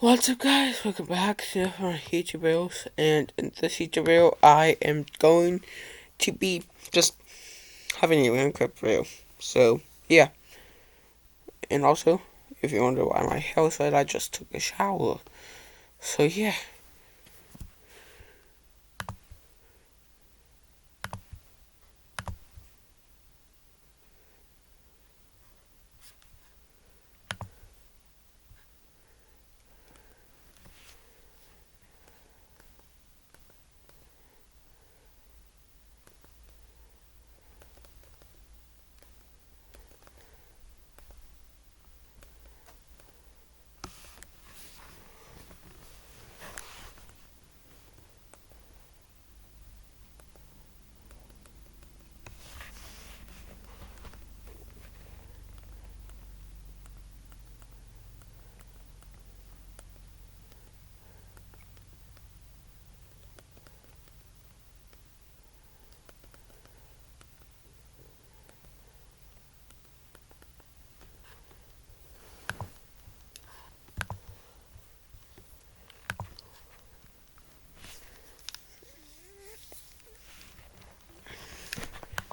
What's up guys, welcome back to my YouTube videos, and in this YouTube video I am going to be just having a Minecraft video. So yeah, and also if you wonder why my hair is red, I just took a shower. So yeah.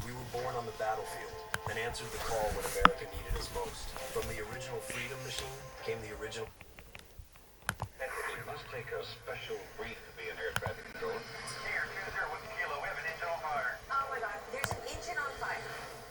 We were born on the battlefield and answered the call when America needed us most. From the original Freedom Machine came the original... It must take a special breed to be an air traffic controller. Here, 2-0 with the kilo. We have an engine on fire. Oh my god, there's an engine on fire.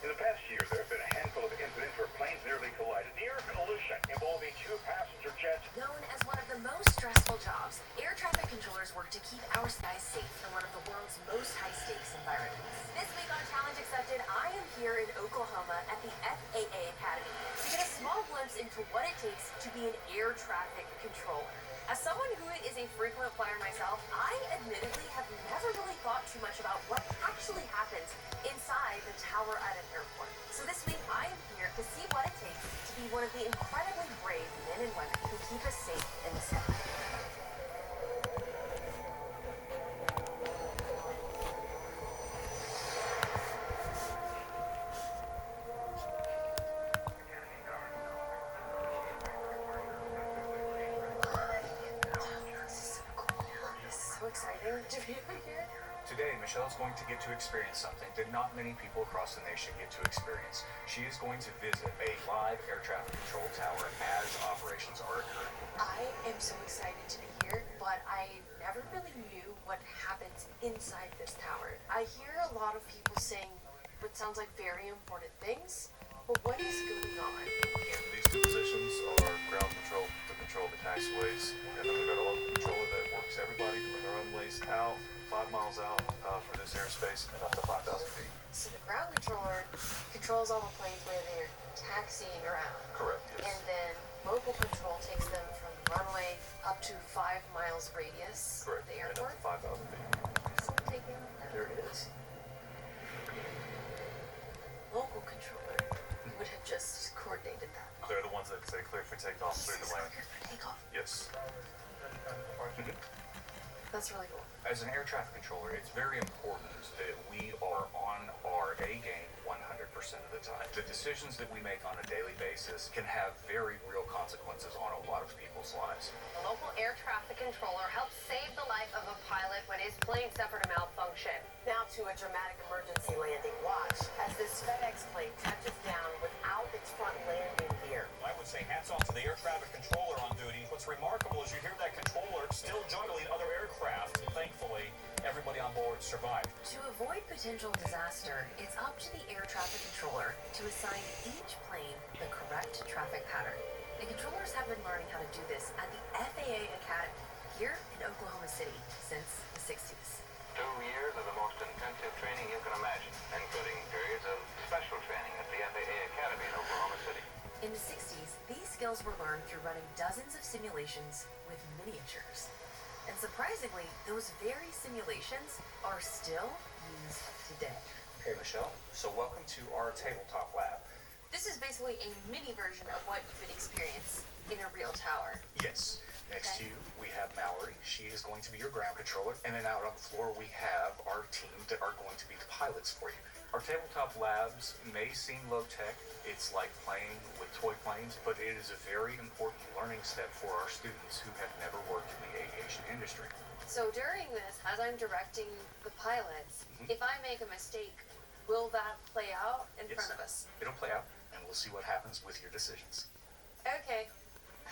In the past year, there have been a handful of incidents where planes nearly collided. Near collision involving two passenger jets. Known as one of the most stressful jobs, air traffic controllers work to keep our skies safe in one of the world's most high-stakes environments. This week on Challenge Accepted, I am here in Oklahoma at the FAA Academy to get a small glimpse into what it takes to be an air traffic controller. As someone who is a frequent flyer myself, I admittedly have never really thought too much about what actually happens inside the tower at an airport. So this week, I am here to see what it takes to be one of the incredibly brave men and women who keep us safe in the sky. This is so cool. This is so exciting to be here. Today, Michelle's going to get to experience something that not many people across the nation get to experience. She is going to visit a live air traffic control tower as operations are occurring. I am so excited to be here, but I never really knew what happens inside this tower. I hear a lot of people saying what sounds like very important things, but what is going on in here? These two positions are ground control to control the taxiways, and then we've got a local controller that works everybody from the runways out, 5 miles out for this airspace, and up to 5,000 feet. So the ground controller controls all the planes where they're taxiing around. Correct, yes. And then local control takes them from the runway up to 5 miles radius of Correct, the and airport. up to 5,000 feet. Someone take me on that. There it is. Local controller would have just coordinated that. They're the ones that say clear for takeoff, clear to land. Clear for takeoff. Yes. That's really cool. As an air traffic controller, it's very important that we are on our A game 100% of the time. The decisions that we make on a daily basis can have very real consequences on a lot of people's lives. The local air traffic controller helped save the life of a pilot when his plane suffered a malfunction. Now to a dramatic emergency landing. Watch as this FedEx plane touches down without its front landing gear. I would say hats off to the air traffic controller on duty. What's remarkable is you hear that controller still juggling other aircraft. Thankfully, everybody on board survived. To avoid potential disaster, it's up to the air traffic controller to assign each plane the correct traffic pattern. The controllers have been learning how to do this at the FAA Academy here in Oklahoma City since the 60s. 2 years of the most intensive training you can imagine, including periods of special training at the FAA Academy in Oklahoma City. In the 60s, these skills were learned through running dozens of simulations with miniatures. And surprisingly, those very simulations are still used today. Hey Michelle, so welcome to our tabletop lab. This is basically a mini version of what you would experience in a real tower. Yes, Next to Okay. you, we have Mallory. She is going to be your ground controller. And then out on the floor, we have our team that are going to be the pilots for you. Our tabletop labs may seem low-tech. It's like playing with toy planes, but it is a very important learning step for our students who have never worked in the aviation industry. So during this, as I'm directing the pilots, Mhm. if I make a mistake, will that play out in Yes. front of us? It'll play out, and we'll see what happens with your decisions. Okay.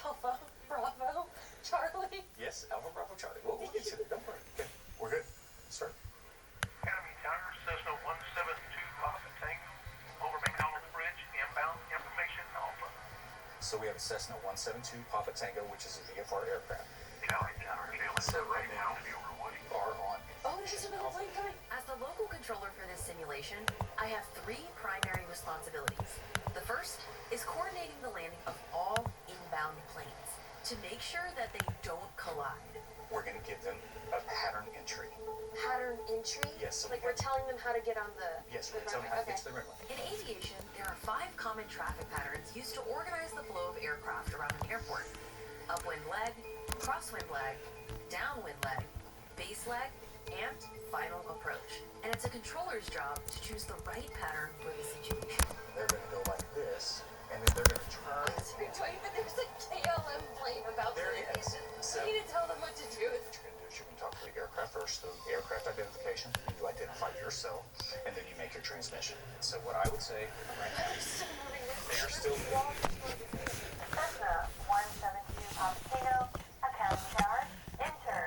Alpha, Bravo, Charlie. Yes, Alpha Bravo Charlie. We'll get to it. Don't worry. Okay, we're good. Start. Academy Tower, Cessna 172 Papa Tango, over McDonald's Bridge, inbound information Alpha. So we have a Cessna 172 Papa Tango, which is a VFR aircraft. Academy Tower, So right now, you over Woody. we are on. Oh, there's another plane coming. As the local controller for this simulation, I have 3 primary responsibilities. The first is coordinating the landing of all inbound planes to make sure that they don't collide. We're going to give them a pattern entry. Pattern entry? Yes, so Like we we're telling them how to get on the. Yes, the we're going to tell them how to get to the runway. In aviation, there are 5 common traffic patterns used to organize the flow of aircraft around an airport. Upwind leg, crosswind leg, downwind leg, base leg, and final approach. And it's a controller's job to choose the right pattern for the situation. They're going to go like this, and then they're going to turn. Wait, but there's a KLM plane about There to it is. So I need to tell them what to do. what you're going to do is you're going to talk to the aircraft first, the aircraft identification. You identify yourself, and then you make your transmission. So what I would say right now, they are still Cessna 172 Papa Tango, Academy Tower, enter.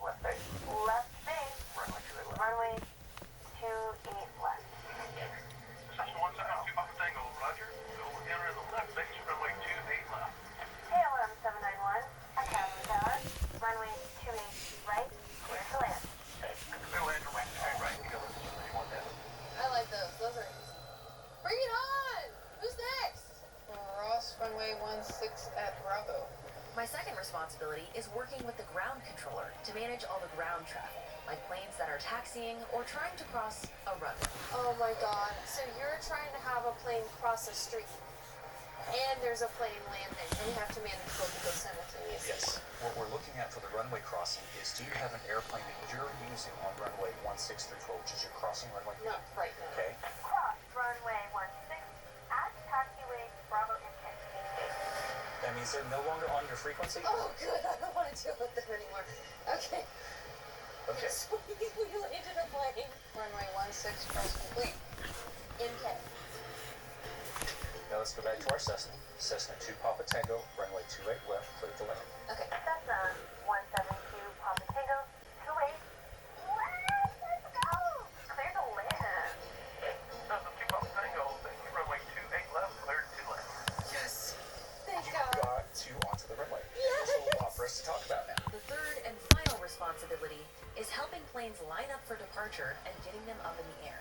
Left base, Left base, runway 28 left. runway 28 left. Cessna 172 Papa Tango, roger. Go enter the left base, runway 28 left. KLM 791, Academy Tower, runway 28 right, clear to land. Clear land, runway 28 right. You want that? I like those. Those are easy. Bring it on! Who's next? Ross, runway 16 at Bravo. My second responsibility is working with the ground controller to manage all the ground traffic, like planes that are taxiing or trying to cross a runway. Oh my god. So you're trying to have a plane cross a street. And there's a plane landing. And you have to manage both of those simultaneously. Yes. What we're looking at for the runway crossing is, do you have an airplane that you're using on runway 1634, which is your crossing runway? Not right now. Okay. Cross runway 16 at taxiway Bravo intake. That means they're no longer on your frequency? Oh good. I don't want to deal with them anymore. Okay. Okay. So we landed a plane. Runway 16 cross complete. MK. Now let's go back to our Cessna. Cessna 2 Papa Tango, runway 28 left, clear to land. Okay. Cessna 172 Papa Tango, 28 left. Let's go. Clear to land. Cessna 2 Papa Tango, thank you, runway 28 left, cleared to land. Yes. Thank You God. got two onto the runway. There's a little lot for us to talk about now. The third and final responsibility is helping planes line up for departure and getting them up in the air.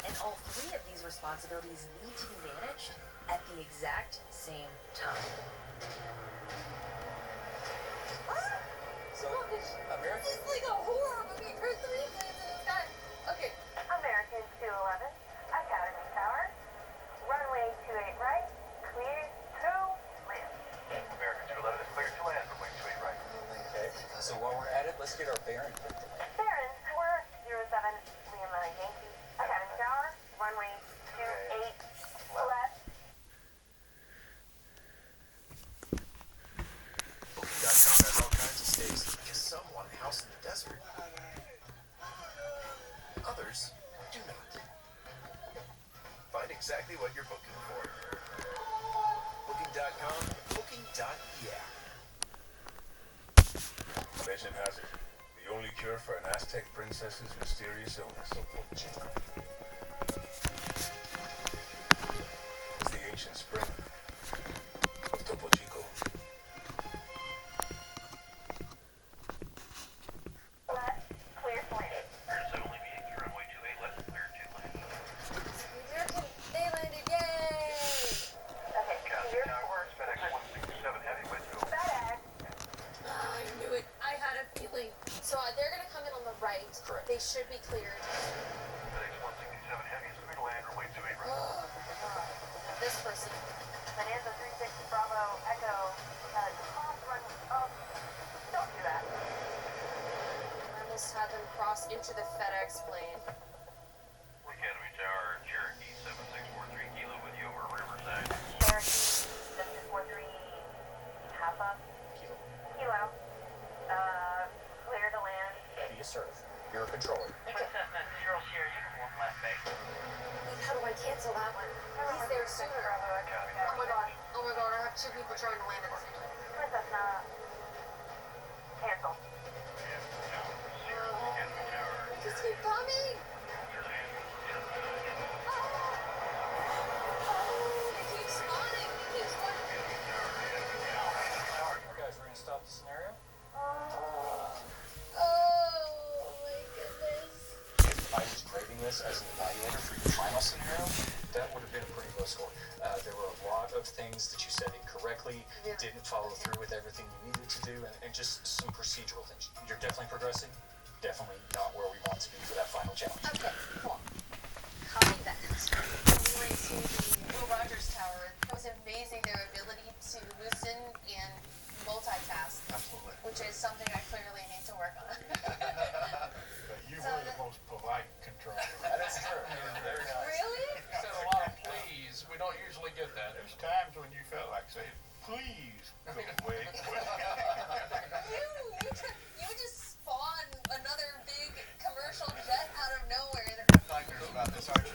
And all 3 of these responsibilities need to be managed at the exact same time. So, American. This is like a horror movie for 3 planes in the sky. Okay. American 211, Academy Tower, runway 28 right, clear to land. American 211 is cleared to land, runway 28 right. Okay. So while we're at it, let's get our bearing clear to land. Baron, we're 07 Lima Yankee, Academy Tower, runway 28 left. Booking.com has all kinds of stays. Because some want a house in the desert. Others do not. Find exactly what you're booking for. Booking.com, booking.yeah. Legend has it, the only cure for an Aztec princess's mysterious illness is the ancient spring of Topo Chico. Left, clear to land. Air 7 Lima Yankee, runway 28 left, cleared to land. American, they landed. Yay! Okay, Academy clear Tower, for FedEx 167 heavy with you. FedEx. I knew it. I had a feeling. So they're gonna come in on the right. Correct. They should be cleared. FedEx 167 heavy is clear to land, runway 28 right. This person. Bonanza 36 Bravo Echo, cross runway, oh, us into the FedEx plane. Academy Tower, Cherokee 7643 Kilo with you over Riverside. Cherokee 7643 Papa. Kilo. Clear to land. Yes, sir. You're a controller. Cessna 0 Sierra, you can walk my face. How do I cancel that one? He's there sooner. Oh my god. Oh my god, I have two people trying to land at the same time. Cessna. Cancel. Just keep coming! It keeps spawning! It keeps spawning! Guys, we're gonna stop the scenario. Oh my goodness. If I was grading this as an evaluator for your final scenario, that would have been a pretty low score. There were a lot of things that you said incorrectly, didn't follow through with everything you needed to do, and just some procedural things. You're definitely progressing, definitely not where we want to be for that final challenge. Okay, cool. Copy that. We went to the Will Rogers Tower. It was amazing, their ability to loosen and multitask. Absolutely. Which is something I clearly need to work on. But you were the most polite controller. That is true. Very nice. Really? You said a lot of please. We don't usually get that. There's times when you felt like saying, please go away. You would just spawn another big commercial jet out of nowhere. Nightmares about this, aren't you?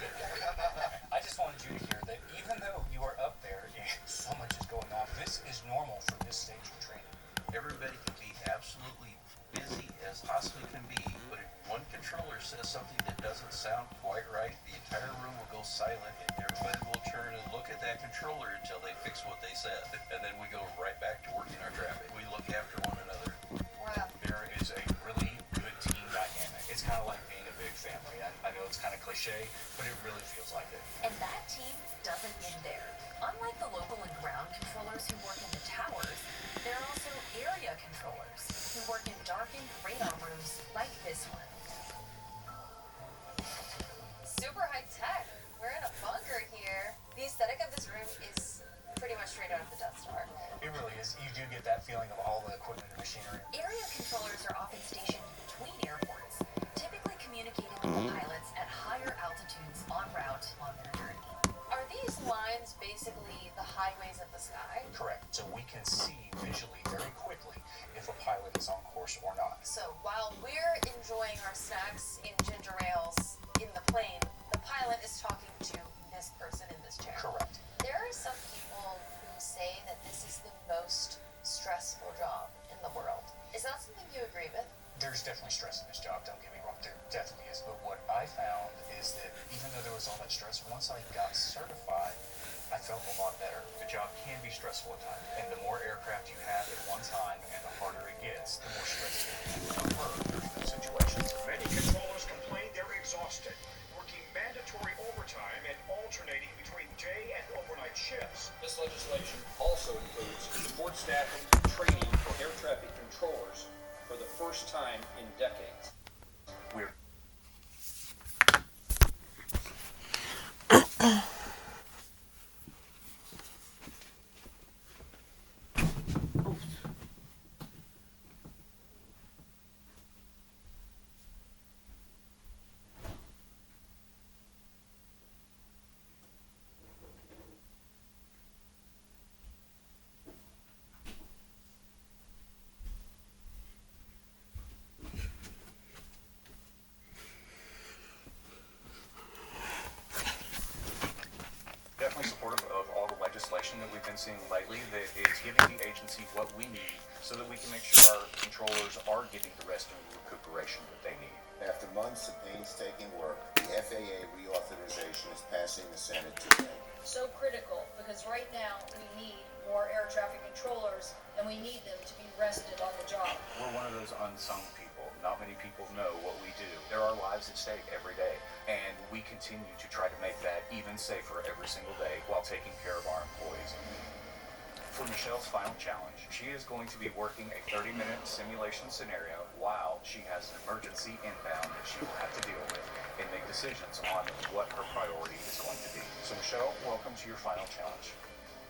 I just wanted you to hear that even though you are up there and so much is going on, this is normal for this stage of training. Everybody can be absolutely busy as possibly can be, but if one controller says something that doesn't sound quite right, the entire room will go silent and everybody will turn and look at that controller until they fix what they said. And then we go right back to working our traffic. We look after one another. Wow. There is a really good team dynamic. It's kind of like being a big family. I know it's kind of cliche, but it really feels like it. And that team doesn't end there. Unlike the local and ground controllers who work in the towers, there are also area controllers who work in darkened radar rooms like this one. Super high tech. We're in a bunker here. The aesthetic of this room is pretty much straight out of the Death Star. It really is. You do get that feeling of all the equipment and machinery. Area controllers are often stationed between airports, typically communicating with the pilots at higher altitudes en route on their journey. Are these lines basically the highways of the sky? Correct. So we can see visually very quickly if a pilot is on course or not. So while we're enjoying our snacks in ginger ales in the plane, the pilot is talking to this person in this chair. Correct. There are some people who say that this is the most stressful job in the world. Is that something you agree with? There's definitely stress in this job, don't get me wrong, there definitely is. But what I found is that even though there was all that stress, once I got certified, I felt a lot better. The job can be stressful at times, and the more aircraft you have at one time and the harder it gets, the more stress you incur during those situations. Many controllers complain they're exhausted, working mandatory overtime and alternating between day and overnight shifts. This legislation also includes support staffing and training for air traffic controllers for the first time in decades. We're definitely supportive of all the legislation that we've been seeing lately that is giving the agency what we need so that we can make sure our controllers are getting the rest and recuperation that they need. After months of painstaking work, the FAA reauthorization is passing the Senate today. So critical, because right now we need more air traffic controllers, and we need them to be rested on the job. We're one of those unsung people. Not many people know what we do. There are lives at stake every day, and we continue to try to make that even safer every single day while taking care of our employees. For Michelle's final challenge, she is going to be working a 30-minute simulation scenario while she has an emergency inbound that she will have to deal with and make decisions on what her priority is going to be. So Michelle, welcome to your final challenge.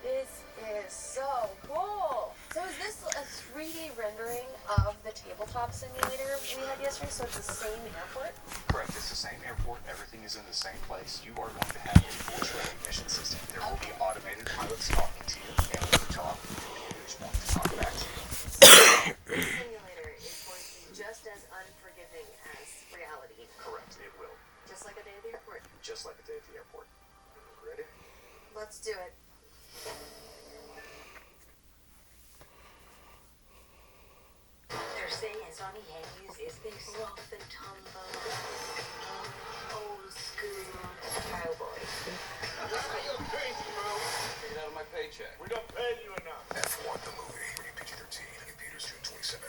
This is so cool. So is this a 3D rendering of the tabletop top simulator we had yesterday, so it's the same airport? Correct, it's the same airport, everything is in the same place. You are going to have a voice recognition system. There will be automated pilots talking to you, and when you talk, computers want to talk back to you. This simulator is going to be just as unforgiving as reality. Correct, it will. Just like a day at the airport. Just like a day at the airport. Ready? Let's do it. Terceras amigues, estes rough and tumble, old school cowboy. You're crazy, bro. Take it out of my paycheck. We don't pay you enough. F1 the movie. Rated PG-13. Computers June 27.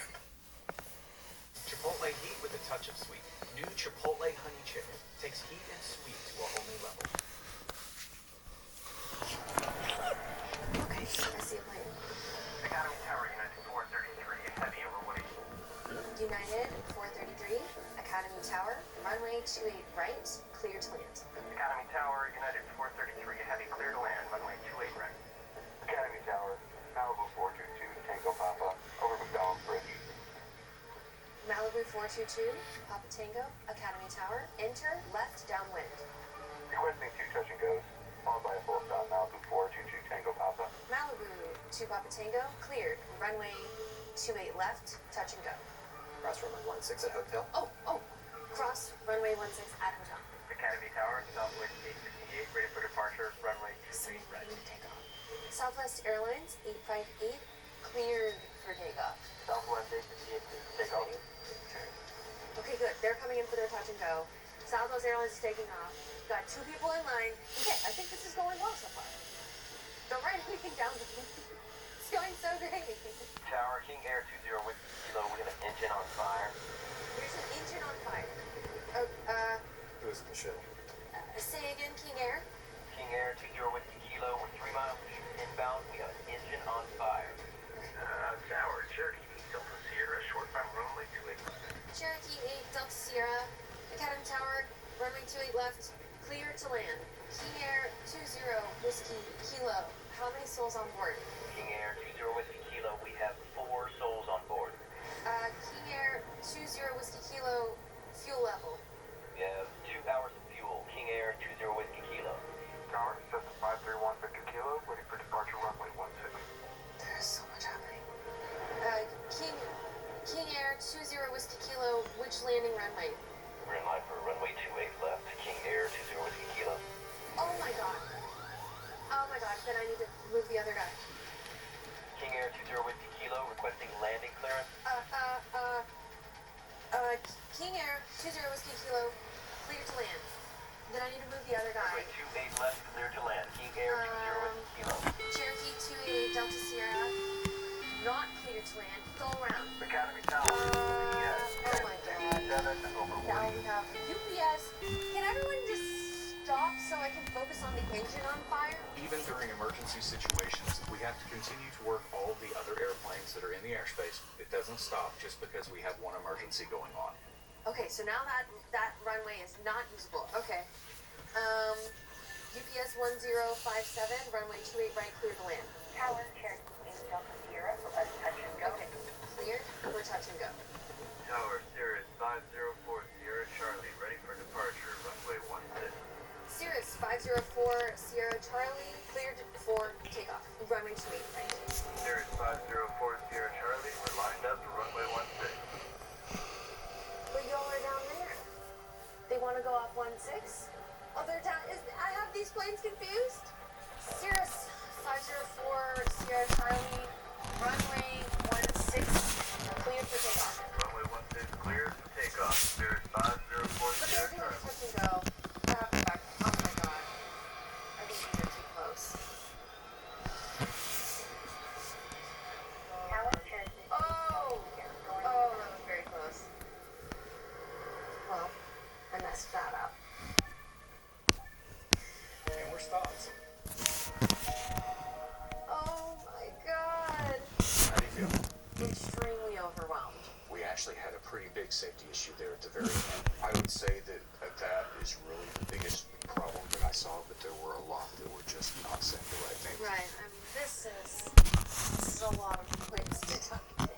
Chipotle heat with a touch of sweet. New Chipotle honey chicken takes heat and sweet to a whole new level. Okay, I see a plane. Academy Tower, United 433, heavy overweight. United 433, Academy Tower, runway 28 right, clear to land. Academy Tower, United 433, heavy clear to land, runway 28 right. Academy Tower, Malibu 422, Tango Papa, over McDonald's Bridge. Malibu 422, Papa Tango, Academy Tower, enter left downwind. Requesting 2 touch and goes, followed by a full stop, Malibu 422, Tango Papa. Malibu 2 Papa Tango, cleared, runway 28 left, touch and go. Cross runway 16 at hotel. Cross runway 16 at hotel. Academy Tower, Southwest 858, ready for departure, runway 28 right. Southwest Airlines 858, cleared for takeoff. Southwest 858, take off. Okay, good. They're coming in for their touch and go. Southwest Airlines is taking off. Got 2 people in line. Okay, I think this is going well so far. Don't write anything down. It's going so great. Tower, King Air 20 with Kilo, we got an engine on fire. There's an engine on fire. Who is Michelle? Say again, King Air. King Air 20 with Kilo, we're 3 miles inbound, we got an engine on fire. Tower, Cherokee, Delta Sierra, short time runway 28. Cherokee 8 Delta Sierra, Academy Tower, runway 28 left, clear to land. King Air 20 Whiskey Kilo. How many souls on board? King Air 20 Whiskey Kilo, we have 4 souls on board. King Air 20 Whiskey Kilo, fuel level. We have 2 hours of fuel. King Air 20 Whiskey Kilo. Tower, Cessna 531 Victor Kilo, ready for departure, runway 16. There's so much happening. King Air 20 Whiskey Kilo, which landing runway? We're in line for runway 28 left. King Air 20 Whiskey Kilo. Oh my god. Oh my god, then I need to move the other guy. King Air 20 Whiskey Kilo, requesting landing clearance. King Air 20 Whiskey Kilo, clear to land. Then I need to move the other guy. Runway 28 left, clear to land. King Air 20 Whiskey Kilo. Cherokee 288 Delta Sierra, not clear to land. Go around. Academy Tower, Oh my god. 7 over Now we have UPS. Can everyone just stop so I can focus on the engine on fire? Even during emergency situations, we have to continue to work all the other airplanes that are in the airspace. It doesn't stop just because we have one emergency going on. Okay, so now that runway is not usable. Okay. UPS 1057, runway 28 right, clear to land. Tower, Cherokee 8 Delta Sierra, for us touch and go. Okay, cleared. We're touch and go. Tower, Cirrus 504 Sierra Charlie, ready for departure. Runway 16. Cirrus 504 Sierra Charlie, cleared for takeoff. Runway 28 right. Cirrus 504 Sierra Charlie, we're lined up for runway 16. But y'all are down there. They want to go off 16? Oh, they're down. I have these planes confused. Cirrus 504 Sierra Charlie, runway 16, cleared for takeoff. Runway 16 cleared for takeoff. Cirrus 504 But Sierra they're doing Charlie. touch and go. I have to back. Oh my god. I think these are too close. Tower, Cherokee. Oh, that was very close. Well, I messed that up. And we're stopped. Oh my god. How do you feel? Extremely overwhelmed. We actually had a pretty big safety issue there at the very end. I would say that that is really the biggest problem that I saw, but there were a lot that were just not saying the right things. Right. I mean, this is a lot of planes to talk about.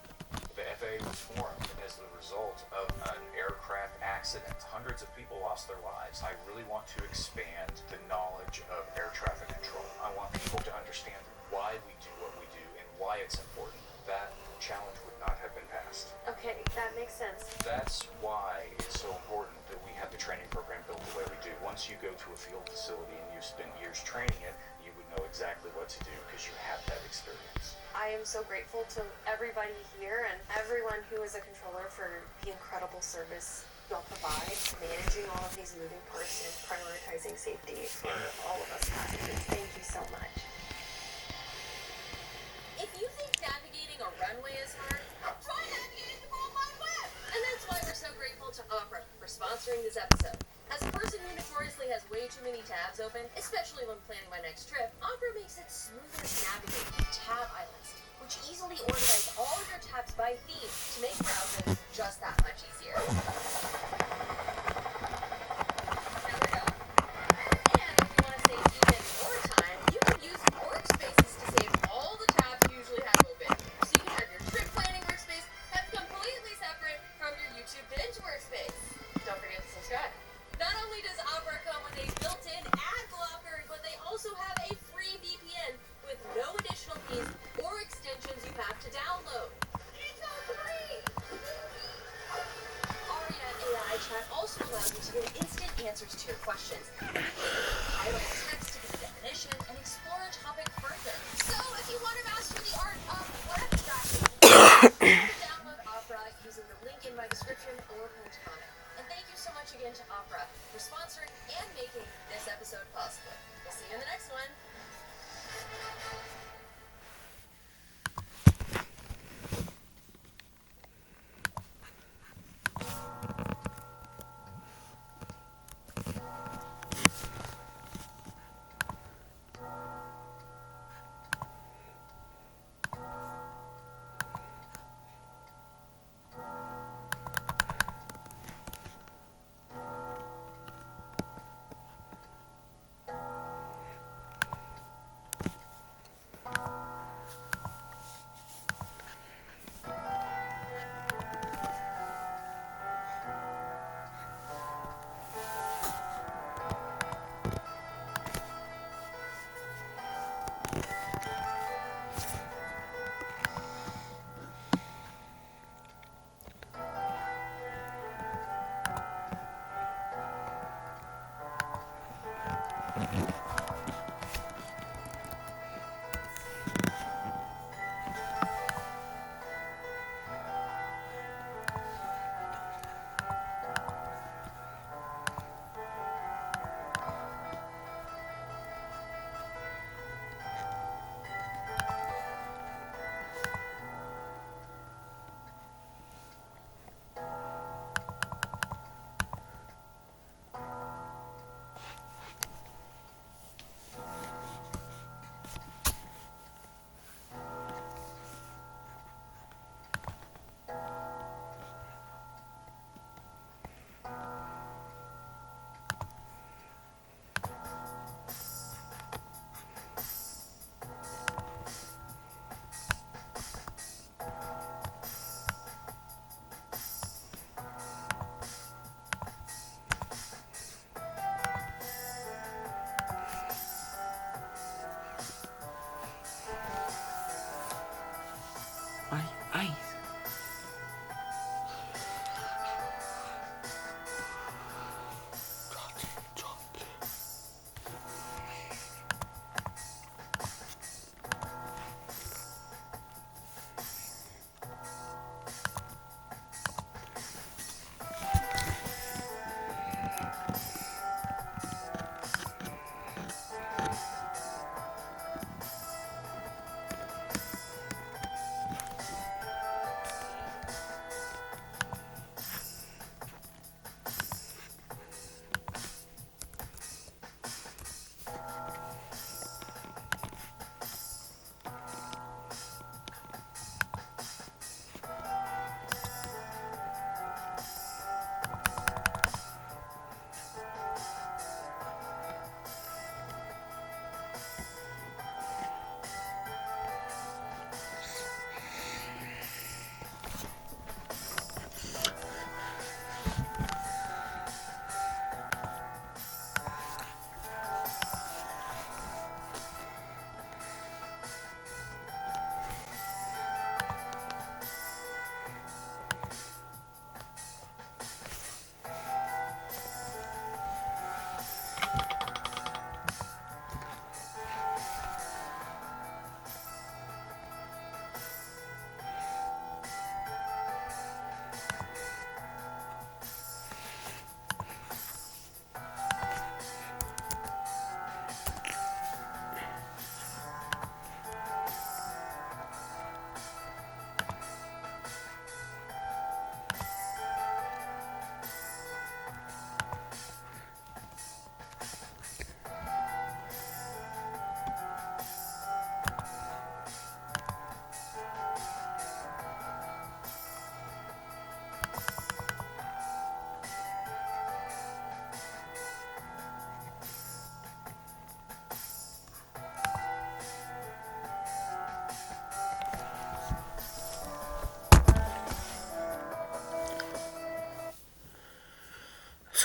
The FAA was formed as the result of an aircraft accident. Hundreds of people lost their lives. I really want to expand the knowledge of air traffic control. I want people to understand why we do what we do and why it's important. That challenge would not have been passed. Okay, that makes sense. That's why it's so important that we have the training program built the way we do. Once you go to a field facility and you've spent years training it, you would know exactly what to do because you have that experience. I am so grateful to everybody here and everyone who is a controller for the incredible service you'll provide, managing all of these moving parts and prioritizing safety for all of us passengers. Thank you so much. If you think navigating a runway is hard, try navigating the World Wide Web! And that's why we're so grateful to Opera for sponsoring this episode. As a person who notoriously has way too many tabs open, especially when planning my next trip, Opera makes it smoother to navigate with Tab Islands, which easily organize all of your tabs by theme to make browsing just that much easier. There we go. And if you want to save even more time, you can use workspaces to save all the tabs you usually have open. So you can have your trip planning workspace that's completely separate from your YouTube binge workspace. Don't forget to subscribe. Not only does Opera come with a built-in ad blocker, but they also have a free VPN with no additional fees or extensions you have to download. It's all free! Aria AI Chat also allows you to get instant answers to your questions. Highlight text to get a definition and explore a topic further. So if you want to master the art of web tracking, you can download Opera using the link in my description or pinned comment. And thank you so much again to Opera for sponsoring and making this episode possible. We'll see you in the next one.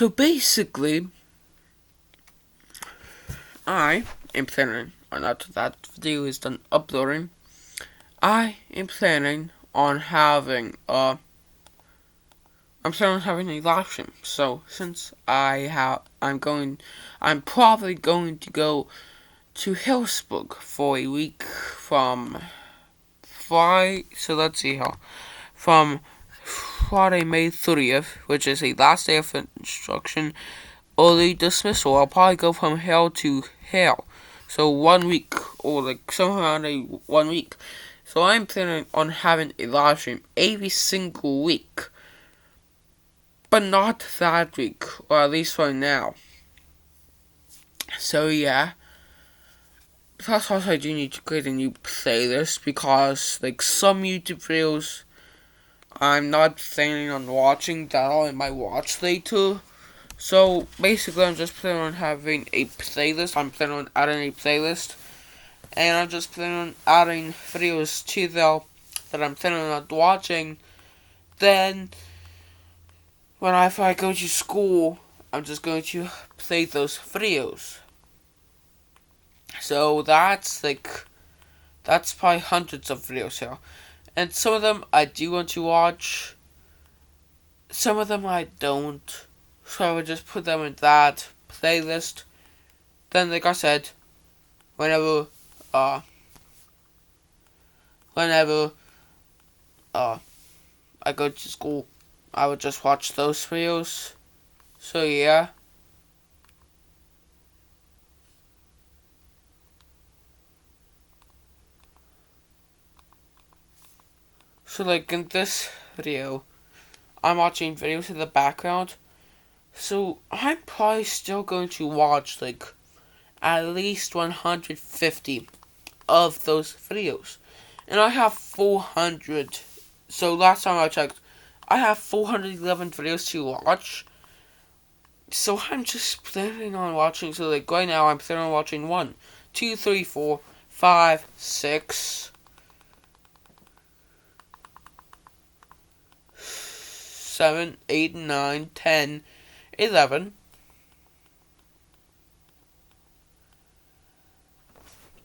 So basically, I am planning on after that video is done uploading, I am planning on having I'm planning on having a live stream. So since I'm probably going to go to Hillsburg for a week from Friday. So let's see how from Friday, May 30th, which is the last day of instruction, early dismissal. I'll probably go from hell to hell. So 1 week, or like somewhere around 1 week. So I'm planning on having a live stream every single week. But not that week, or at least for now. So yeah. Plus also I do need to create a new playlist because like some YouTube videos I'm not planning on watching that I might watch later. So basically I'm just planning on having a playlist. I'm planning on adding a playlist. And I'm just planning on adding videos to that I'm planning on watching. Then if I go to school, I'm just going to play those videos. So that's probably hundreds of videos here. And some of them I do want to watch. Some of them I don't. So I would just put them in that playlist. Then like I said, whenever I go to school, I would just watch those videos. So yeah. So like in this video, I'm watching videos in the background. So I'm probably still going to watch like at least 150 of those videos. And I have 400. So last time I checked, I have 411 videos to watch. So I'm just planning on watching. So like right now I'm planning on watching 1, 2, 3, 4, 5, 6, 7, 8, 9, 10, 11,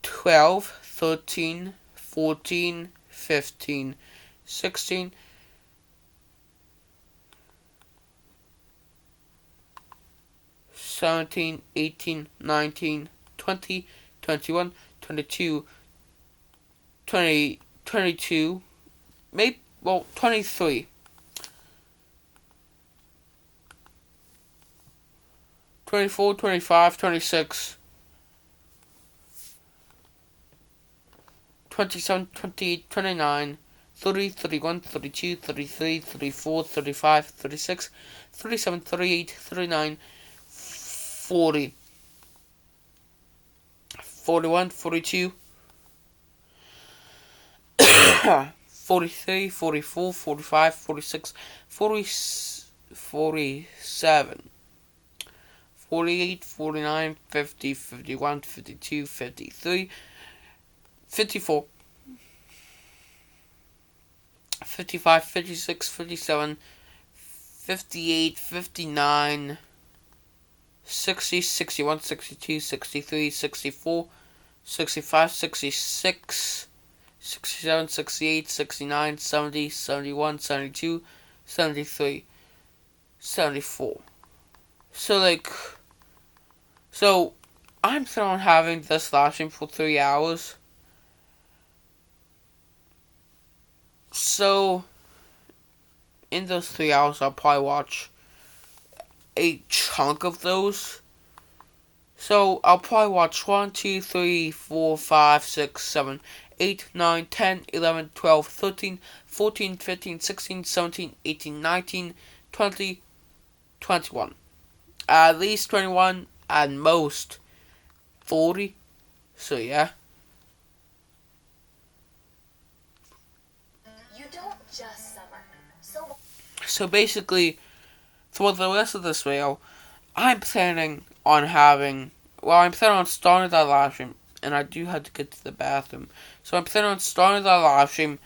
12, 13, 14, 15, 16, 17, 18, 19, 20, 21, 22, 20, 22, 23. 24, 25, 26, 27, 28, 29, 30, 31, 32, 33, 34, 35, 36, 37, 38, 39, 40, 41, 42, 43, 44, 45, 46, 47, 48, 49, 50, 51, 52, 53, 54, 55, 56, 57, 58, 59, 60, 61, 62, 63, 64, 65, 66, 67, 68, 69, 70, 71, 72, 73, 74. So I'm planning on having this live stream for 3 hours. So in those 3 hours, I'll probably watch a chunk of those. So I'll probably watch 1, 2, 3, 4, 5, 6, 7, 8, 9, 10, 11, 12, 13, 14, 15, 16, 17, 18, 19, 20, 21. At least 21, at most 40. So yeah. You don't just summer. So basically, for the rest of this video, I'm planning on starting that live stream, and I do have to get to the bathroom. So I'm planning on starting that live stream,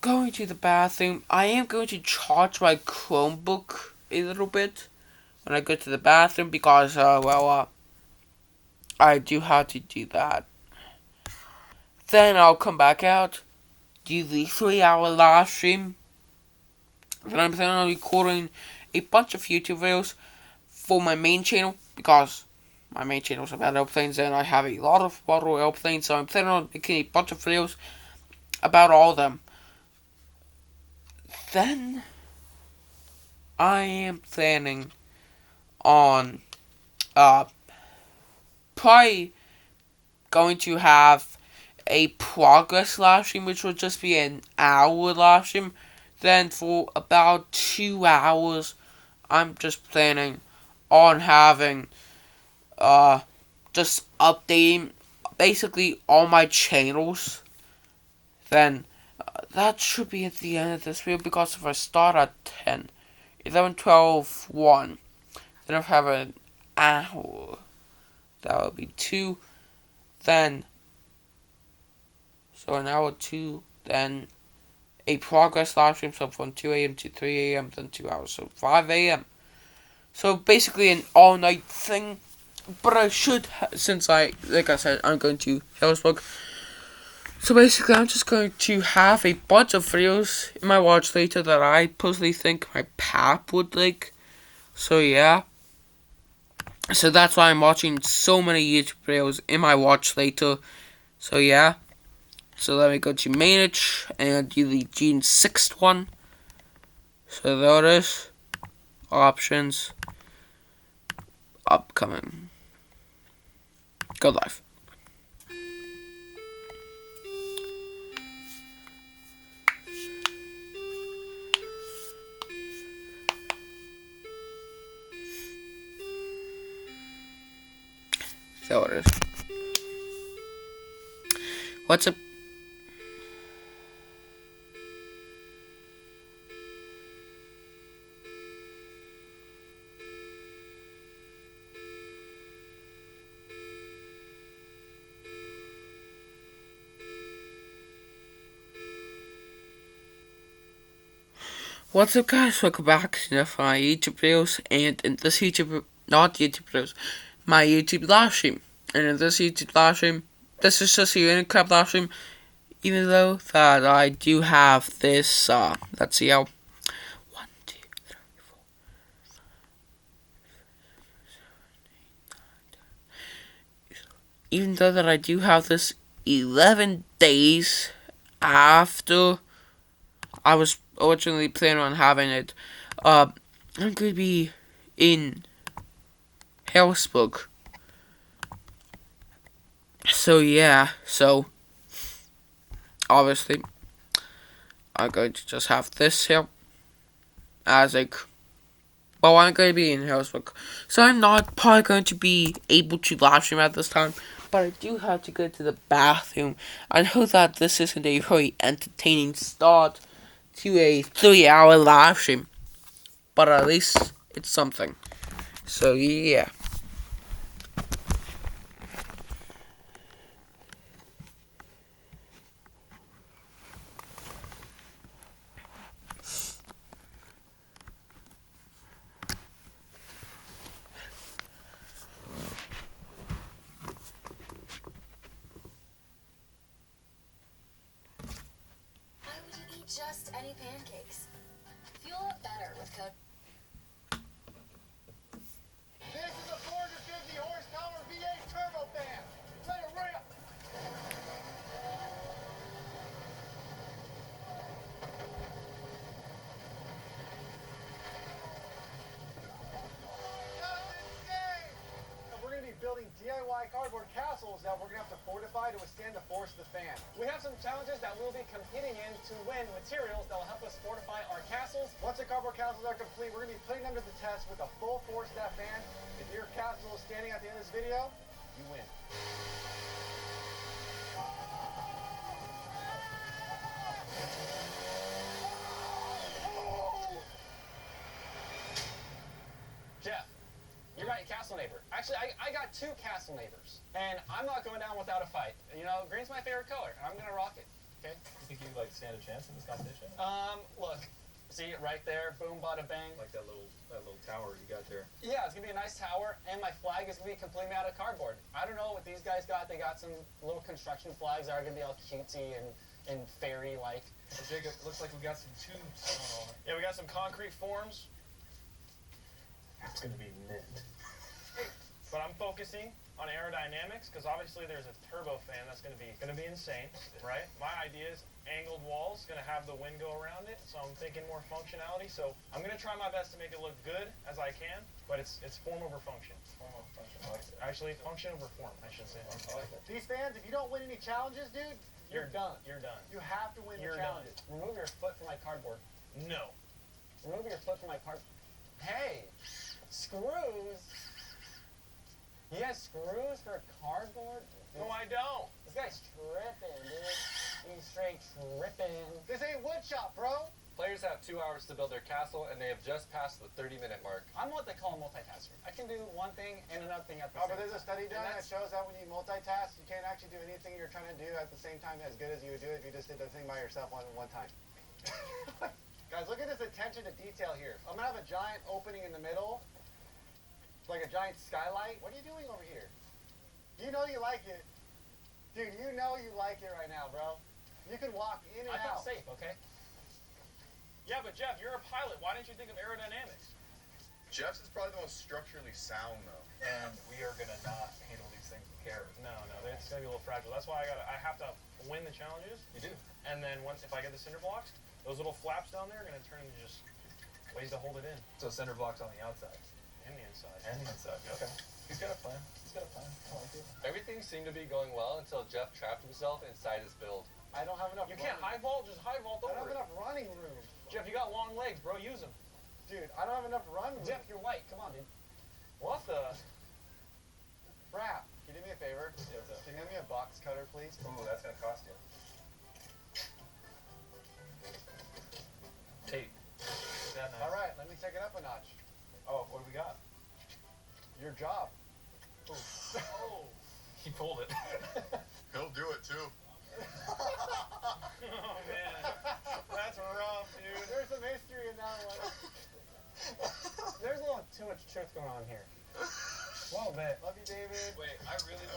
going to the bathroom. I am going to charge my Chromebook a little bit, when I go to the bathroom because, I do have to do that. Then I'll come back out, do the 3-hour live stream. Then I'm planning on recording a bunch of YouTube videos for my main channel because my main channel is about airplanes and I have a lot of model airplanes, so I'm planning on making a bunch of videos about all of them. Then I am planning on probably going to have a progress live stream, which will just be an hour live stream. Then for about 2 hours, I'm just planning on having just updating basically all my channels. Then that should be at the end of this video, because if I start at 10, 11, 12, 1, then I'll have an hour. That would be 2. Then, so an hour 2, then a progress live stream, so from 2 a.m. to 3 a.m., then 2 hours, so 5 a.m. So basically an all-night thing, but I should, since like I said, I'm going to Harrisburg. So basically I'm just going to have a bunch of videos in my watch later that I personally think my pap would like. So yeah. So that's why I'm watching so many YouTube videos in my watch later. So yeah. So let me go to manage and do the June 6th one. So there it is. Options. Upcoming. Go live. So it is. What's up? What's up, guys? Welcome back to my YouTube videos, and in this not YouTube videos, my YouTube live stream. And in this YouTube live stream, this is just a Unicrab live stream, even though that I do have this, let's see how, 1, 2, 3, 4, 5, 6, 7, 8, 9, 10. Even though that I do have this 11 days after I was originally planning on having it, I'm going to be in Harrisburg. So yeah, so obviously I'm going to just have this here as like, well, I'm going to be in Harrisburg, so I'm not probably going to be able to live stream at this time, but I do have to go to the bathroom. I know that this isn't a very entertaining start to a 3-hour live stream, but at least it's something. So yeah. Why would you eat just any pancakes? Feel a lot better with code. This is a 450 horsepower V8 turbofan. Let it rip. We're going to be building DIY cardboard castles that we're going to have to fortify to withstand the force of the fan. We have some challenges that we'll be competing in to win materials that will help us fortify our castles. Once the cardboard castles are complete, we're going to be putting them to the test with a full force of that fan. If your castle is standing at the end of this video, you win. Jeff, you got your castle neighbor. Actually, I got 2 castle neighbors, and I'm not going down without a fight. You know, green's my favorite color, and I'm gonna rock it. Okay? You think you stand a chance in this competition? Look, See it right there, boom, bada bang. Like that little tower you got there. Yeah, it's gonna be a nice tower, and my flag is gonna be completely made out of cardboard. I don't know what these guys got. They got some little construction flags that are gonna be all cutesy and fairy-like. So Jacob, looks like we got some tubes going on. Yeah, we got some concrete forms. It's gonna be mint. But I'm focusing on aerodynamics because obviously there's a turbofan that's gonna be insane, right? My idea is angled walls, gonna have the wind go around it, so I'm thinking more functionality. So I'm gonna try my best to make it look good as I can, but it's form over function. Form over function. I like it. Actually, function over form, I should say. I like that. These fans, if you don't win any challenges, dude, you're done. You're done. You have to win the challenges. Remove your foot from my cardboard. No. Remove your foot from my cardboard. Hey, screws. You have screws for cardboard? No, I don't. This guy's tripping, dude. He's straight tripping. This ain't woodshop, bro. Players have 2 hours to build their castle, and they have just passed the 30-minute mark. I'm what they call a multitasker. I can do one thing and another thing at the same time. But there's a study done that shows that when you multitask, you can't actually do anything you're trying to do at the same time as good as you would do if you just did the thing by yourself one time. Guys, look at this attention to detail here. I'm gonna have a giant opening in the middle, like a giant skylight. What are you doing over here? You know you like it. Dude, you know you like it right now, bro. You can walk in and I out. felt safe, okay? Yeah, but Jeff, you're a pilot. Why didn't you think of aerodynamics? Jeff's is probably the most structurally sound, though. And we are gonna not handle these things with care. No, it's gonna be a little fragile. That's why I have to win the challenges. You do. And then if I get the cinder blocks, those little flaps down there are gonna turn into just ways to hold it in. So cinder blocks on the outside. And the inside. And the inside. Okay. He's got a plan. I like it. Everything seemed to be going well until Jeff trapped himself inside his build. I don't have enough. You can't high vault, just high vault over I don't have enough running room. Jeff, you got long legs, bro. Use them. Dude, I don't have enough run room. Jeff, you're white. Come on, dude. What the? Brap, can you do me a favor? Yeah, what's up? Can you hand me a box cutter, please? Ooh, that's gonna cost you. Tape. That nice. All right, let me take it up a notch. Oh, what do we got? Your job. Oh. He pulled it. He'll do it, too. Oh, man. That's rough, dude. There's some history in that one. There's a little too much truth going on here. A little bit. Love you, David. Wait, I really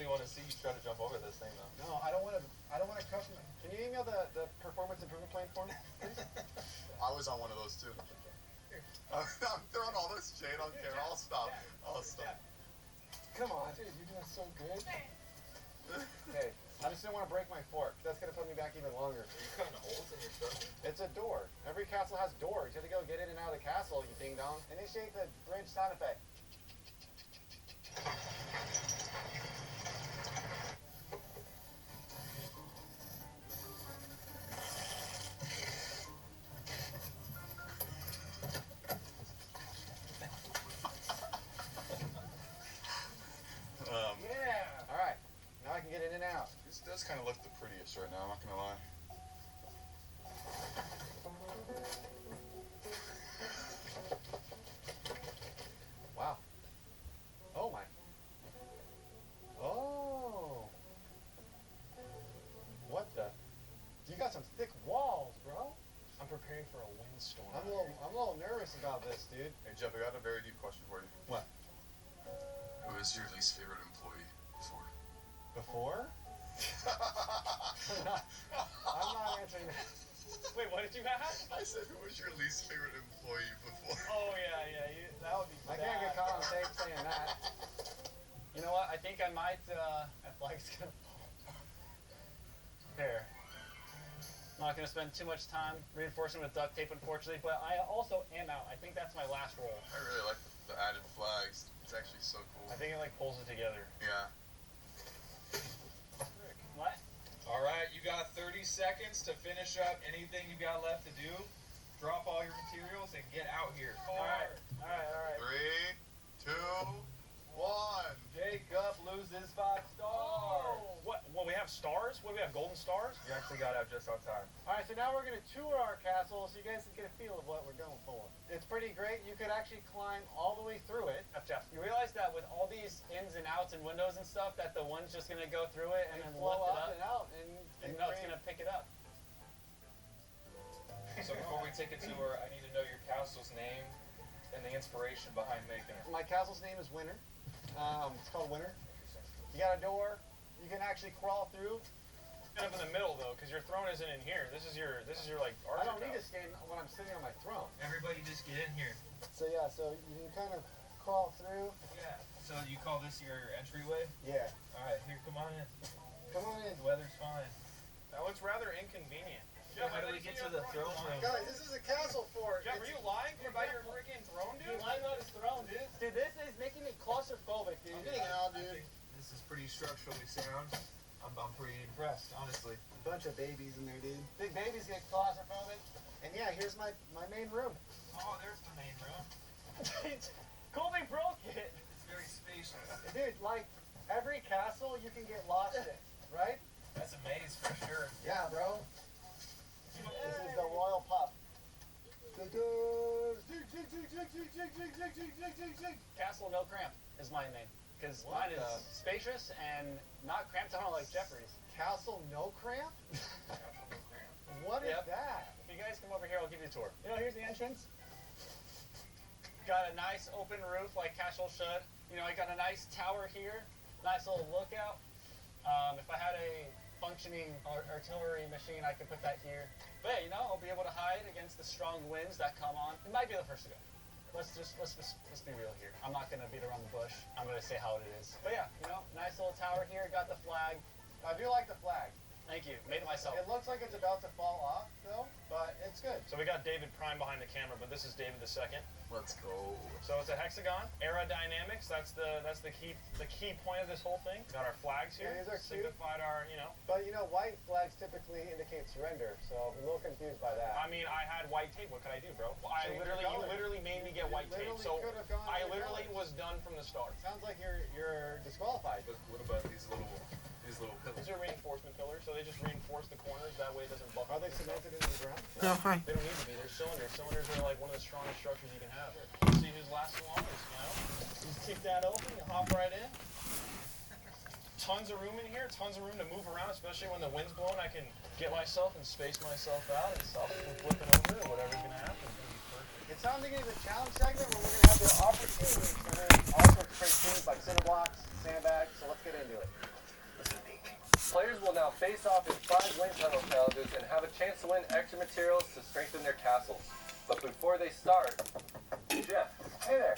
want to see you try to jump over this thing, though. No, I don't want to crush him. Can you email the performance improvement plan for me, please? I was on one of those, too. I'm throwing all this shade on camera. I'll stop. Come on, dude, you're doing so good. Hey, I just didn't want to break my fork. That's gonna put me back even longer. Are you cutting holes in your stuff? It's a door. Every castle has doors. You have to go get in and out of the castle, you ding dong. Initiate the bridge sound effect. Yeah. All right. Now I can get in and out. This does kind of look the prettiest right now, I'm not gonna lie. Wow. Oh my. Oh. What the? You got some thick walls, bro. I'm preparing for a windstorm. I'm a little nervous about this, dude. Hey, Jeff, I got a very deep question for you. What? Who is your least favorite employee before? Before? I'm not answering that. Wait, what did you ask? I said, who was your least favorite employee before? Oh, yeah. That would be I can't get caught on tape saying that. You know what? I think I might, that flag's gonna fall. Here. I'm not gonna spend too much time reinforcing with duct tape, unfortunately, but I also am out. I think that's my last roll. I really like the added flags. It's actually so cool. I think it, pulls it together. Yeah. What? All right, you got 30 seconds to finish up anything you got left to do. Drop all your materials and get out here. All right. 3, 2, 1. Jacob loses 5 stars. Oh. What? Well, we have stars? What do we have, golden stars? You actually got out just on time. All right, so now we're going to tour our castle so you guys can get a feel of what we're going for. It's pretty great. You could actually climb all the way through it. Jeff, you realize that with all these ins and outs and windows and stuff, that the one's just going to go through it and then flow lift it up up? and out. And no, it's going to pick it up. So before we take a tour, I need to know your castle's name and the inspiration behind making it. My castle's name is Winter. It's called Winter. You got a door. You can actually crawl through. Kind of in the middle though, because your throne isn't in here. This is your like I Archer don't need to house. stand when I'm sitting on my throne. Everybody just get in here. So yeah, so you can kind of crawl through. Yeah. So you call this your entryway? Yeah. All right, here, come on in. Come on in. The weather's fine. That looks rather inconvenient. Jeff, how do we get to the throne room? Guys, this is a castle fort. Jeff, are you lying about your freaking throne, dude? He's lying about his throne, dude. Dude, this is making me claustrophobic, dude. I'm getting out, dude. This is pretty structurally sound. I'm pretty impressed, honestly. A bunch of babies in there, dude. Big babies get claustrophobic. And yeah, here's my main room. Oh, there's the main room. Colby broke it. It's very spacious. Dude, like every castle you can get lost in, right? That's a maze for sure. Yeah, bro. This is the royal pup. Castle No Cramp is my name. Because mine is spacious and not cramped down like Jeffrey's. Castle No Cramp? What is that? If you guys come over here, I'll give you a tour. You know, here's the entrance. Got a nice open roof like Castle should. You know, I got a nice tower here. Nice little lookout. If I had a functioning artillery machine, I could put that here. But yeah, you know, I'll be able to hide against the strong winds that come on. It might be the first to go. Let's be real here. I'm not gonna beat around the bush. I'm gonna say how it is. But yeah, you know, nice little tower here. Got the flag. I do like the flag. Thank you. Made it myself. It looks like it's about to fall off, though, but it's good. So we got David Prime behind the camera, but this is David II. Let's go. So it's a hexagon. Aerodynamics. That's the key point of this whole thing. Got our flags here. Yeah, these are cute. Signified our, you know. But you know, white flags typically indicate surrender, so I'm a little confused by that. I mean, I had white tape. What could I do, bro? Change your You color. literally made me get white tape. literally So could have gone I other literally colors. was done from the start. Sounds like you're disqualified. But what about these little pillars? These are reinforcement pillars, so they just reinforce the corners. That way it doesn't buckle. Are they cemented into the ground? Oh, hi. They don't need to be. They're cylinders. Cylinders are like one of the strongest structures you can have. See who's lasting longest, you know? You just kick that open, you hop right in. Tons of room in here, tons of room to move around, especially when the wind's blowing. I can get myself and space myself out and stop it from flipping over or whatever's gonna happen. It's gonna be perfect. It's time to get into the challenge segment where we're going to have the opportunity to win all sorts of great things like cinder blocks, sandbags, so let's get into it. Players will now face off in 5 wind tunnel challenges and have a chance to win extra materials to strengthen their castles. But before they start, Jeff, Hey there.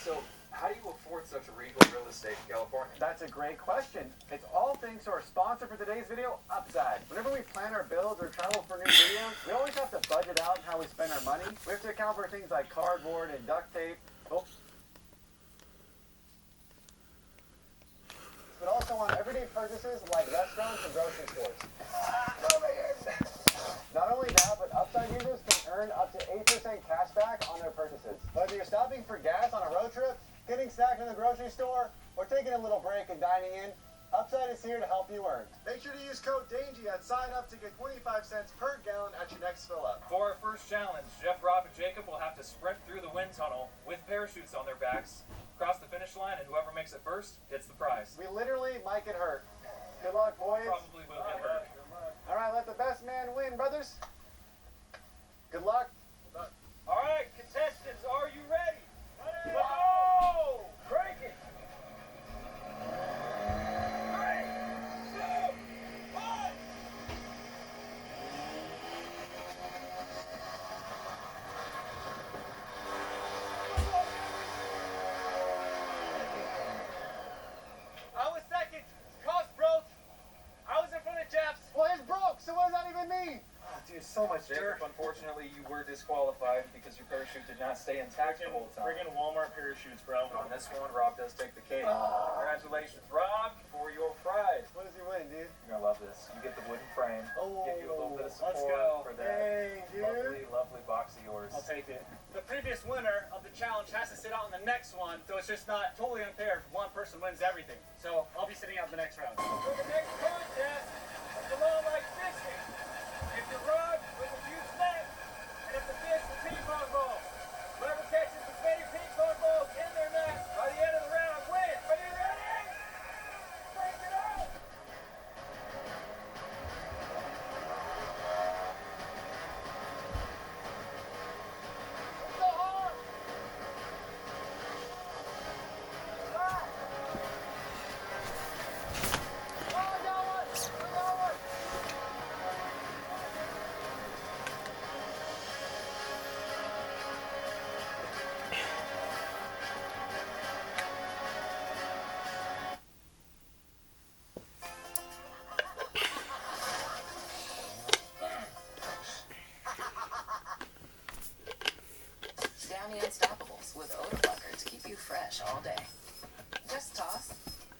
so how do you afford such regal real estate in California? That's a great question. It's all thanks to our sponsor for today's video, Upside. Whenever we plan our builds or travel for new videos, we always have to budget out how we spend our money. We have to account for things like cardboard and duct tape. Oh. But also on everyday purchases like restaurants and grocery stores. Not only that, but Upside users can earn up to 8% cash back on their purchases. Whether you're stopping for gas on a road trip, getting snacks in the grocery store, or taking a little break and dining in, Upside is here to help you earn. Make sure to use code DANGY at sign up to get 25 cents per gallon at your next fill up. For our first challenge, Jeff, Rob, and Jacob will have to sprint through the wind tunnel with parachutes on their backs, cross the finish line, and whoever makes it first gets the prize. We literally might get hurt. Good luck, boys. Probably will get hurt. All right, let the best man win, brothers. Good luck. All right, contestants, are you ready? Let's go! Break it! 3, 2, 1! I was second. Cost broke. I was in front of Jeff's. Well, his broke, so what does that even mean? Dude, so much dirt. Unfortunately, you were disqualified because your parachute did not stay intact the whole time. Friggin' Walmart parachutes, bro. On this one, Rob does take the cake. Congratulations, Rob, for your prize. What does he win, dude? You're gonna love this. You get the wooden frame. Give you a little bit of let's support go. for that Hey, dude. lovely, lovely box of yours. I'll take it. The previous winner of the challenge has to sit out in the next one, so it's just not totally unfair if one person wins everything. So I'll be sitting out the next round. For the next contest, it's a lot like fishing. If the rod with a few snaps, and if the fish with ping pong balls. Whoever catches as many ping pong balls in their net by the end of the round wins. Are you ready? Break it out! fresh all day. Just toss,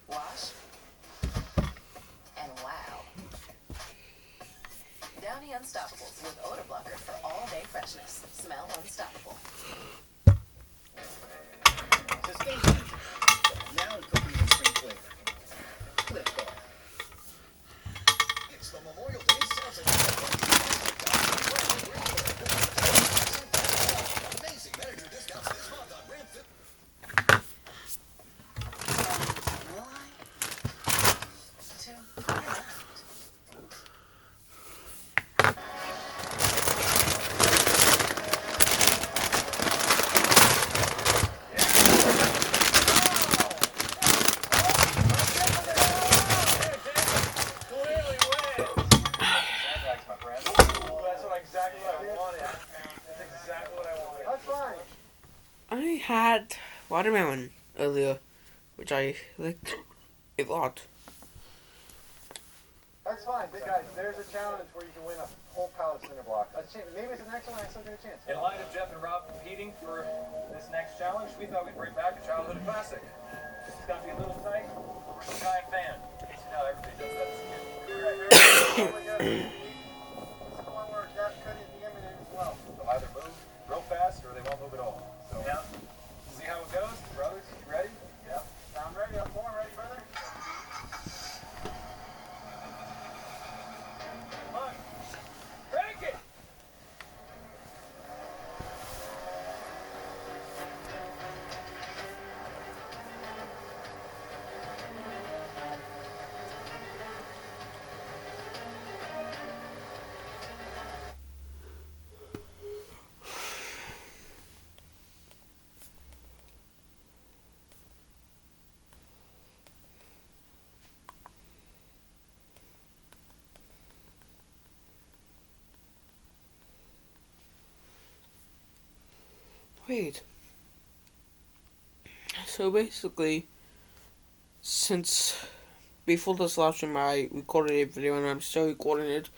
wash, and wow. Downy Unstoppables with odor blocker for all day freshness. Smell unstoppable. Sustain tension. Now cooking with spring flavor. Cliff Bar. It's the Memorial Day Celtic. Amazing manager discounts this month on Ram Fit. I had watermelon earlier, which I liked a lot. That's fine, but guys, there's a challenge where you can win a whole pallet of cinder block. Maybe it's the next one, I still get a chance. In light of Jeff and Rob competing for this next challenge, we thought we'd bring back a childhood classic. It's got to be a little tight. We're a giant fan. See how everybody does that as a kid. It's the one where Jeff couldn't be imminent as well. They'll either move real fast or they won't move at all. So, yeah. See how it goes, brothers? You ready? Yep. I'm ready. I'm born ready, brother. Come on. Crank it! Wait. So basically, since before this last stream I recorded a video and I'm still recording it,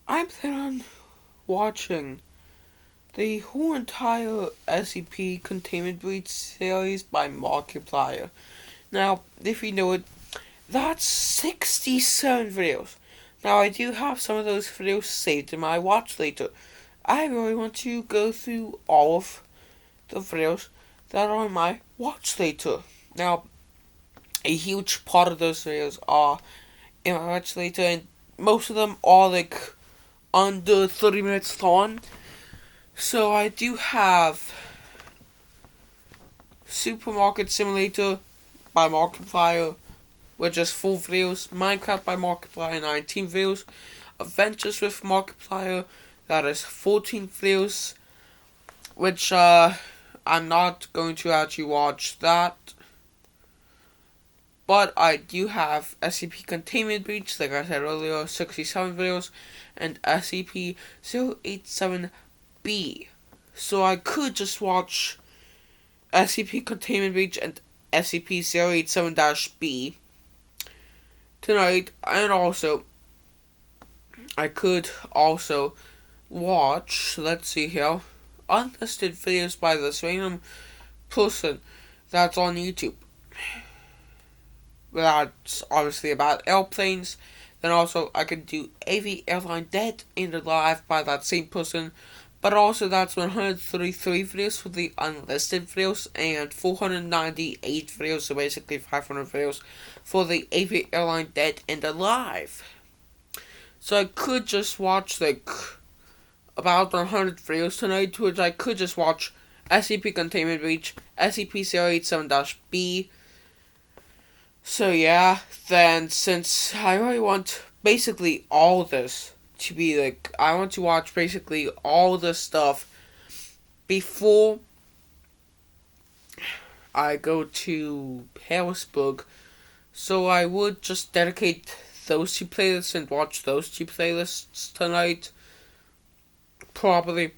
I plan on watching the whole entire SCP Containment Breach series by Markiplier. Now, if you know it, that's 67 videos. Now, I do have some of those videos saved in my watch later. I really want to go through all of the videos that are on my watch later. Now, a huge part of those videos are in my watch later, and most of them are like under 30 minutes long. So I do have Supermarket Simulator by Markiplier, which is 4 videos, Minecraft by Markiplier, 19 videos, Adventures with Markiplier, that is 14 videos, which I'm not going to actually watch that. But I do have SCP Containment Breach, like I said earlier, 67 videos, and SCP-087-B. So I could just watch SCP Containment Breach and SCP-087-B tonight, and also I could also watch, let's see here, unlisted videos by this random person that's on YouTube. That's obviously about airplanes. Then also I could do AV Airline Dead and Alive by that same person. But also that's 133 videos for the unlisted videos and 498 videos, so basically 500 videos for the AV Airline Dead and Alive. So I could just watch like about 100 videos tonight, which I could just watch SCP Containment Breach, SCP-087-B. So yeah, then since I really want basically all this to be like, I want to watch basically all this stuff before I go to Harrisburg. So I would just dedicate those 2 playlists and watch those 2 playlists tonight. Probably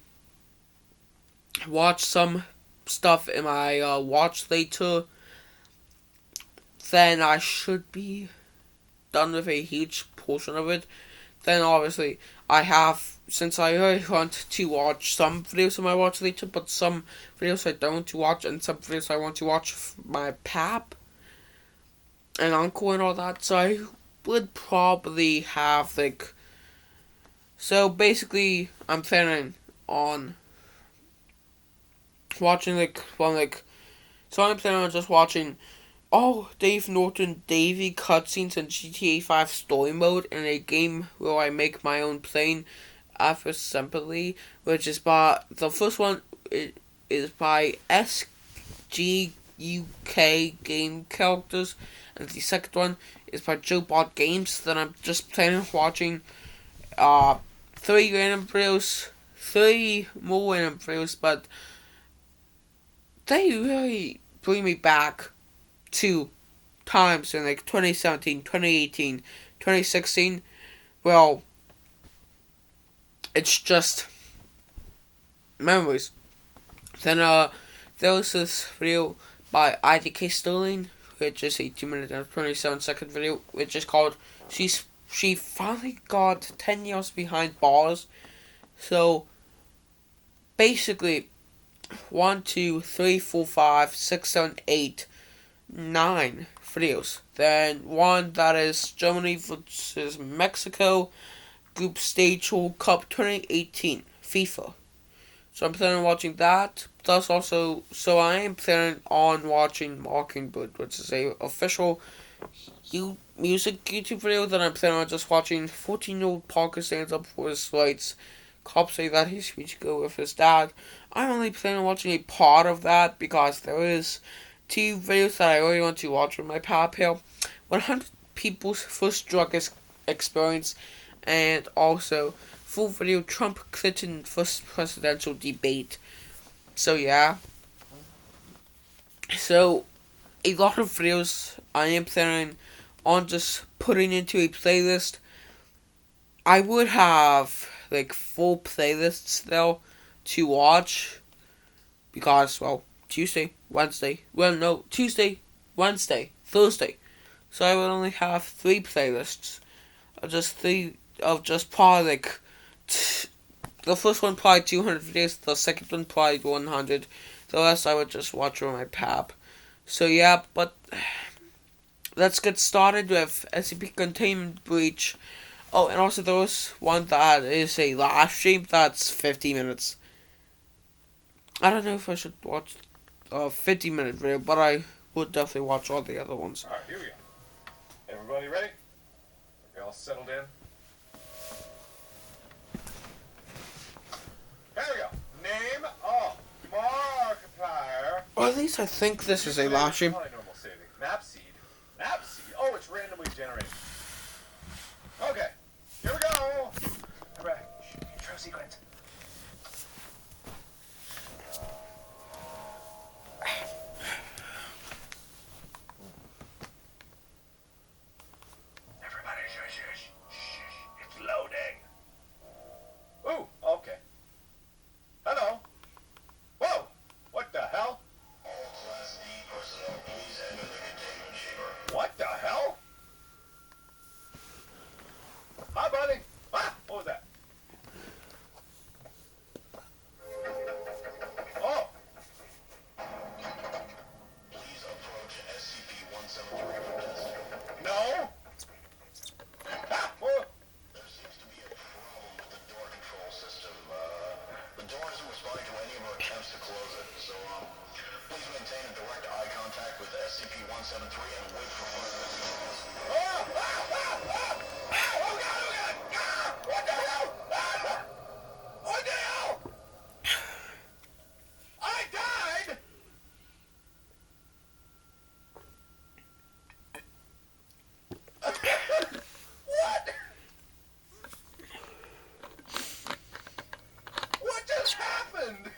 watch some stuff in my watch later. Then I should be done with a huge portion of it. Then obviously I have, since I really want to watch some videos on my watch later, but some videos I don't want to watch, and some videos I want to watch my pap and uncle and all that, so I would probably have, like, so basically, I'm planning on watching, so I'm planning on just watching all Dave Norton Davy cutscenes in GTA 5 story mode in a game where I make my own plane assembly, which is by, the first one is by SGUK Game Characters, and the second one is by JoeBot Games. Then I'm just planning on watching 3 more random videos, but they really bring me back to times in like 2017, 2018, 2016. Well, it's just memories. Then there was this video by IDK Sterling, which is a 2 minute and 27-second video, which is called She Finally Got 10 Years Behind Bars. So basically 1, 2, 3, 4, 5, 6, 7, 8, 9 videos. Then one that is Germany versus Mexico Group Stage World Cup 2018 FIFA. So I'm planning on watching that. Plus also, so I am planning on watching Mockingbird, which is a official music YouTube video that I'm planning on just watching. 14-year-old Parker stands up for his rights. Cops say that he should go with his dad. I'm only planning on watching a part of that because there is 2 videos that I really want to watch with my pal here. 100 people's first drug experience, and also full video Trump-Clinton first presidential debate. So yeah. So a lot of videos I am planning on just putting into a playlist. I would have like full playlists though to watch because, well, Tuesday, Wednesday, Thursday. So I would only have 3 playlists. Just probably like the first one probably 200 videos, the second one probably 100. The rest I would just watch on my pap. So yeah, but let's get started with SCP Containment Breach. Oh, and also there was one that is a live stream that's 50 minutes. I don't know if I should watch a 50-minute video, but I would definitely watch all the other ones. Alright, here we go. Everybody ready? We all settled in? Here we go. Name of Markiplier. Or at least I think this is a live stream. Polynormal saving. Mapseed. Mapseed? Oh, it's randomly generated. Okay. Here we go. Alright. Intro sequence. Everybody shush. It's loading. Ooh, okay. Hello. Whoa! What the hell? All Class D personnel, please enter the containment chamber. What the hell? Hi, buddy. Ah, what was that? Oh. Please approach SCP-173 for testing. No. Ah, oh. There seems to be a problem with the door control system. The door isn't responding to any of our attempts to close it, so, please maintain a direct eye contact with SCP-173 and wait for further signals. Oh, God! What the hell? What the hell? I died? What? What just happened?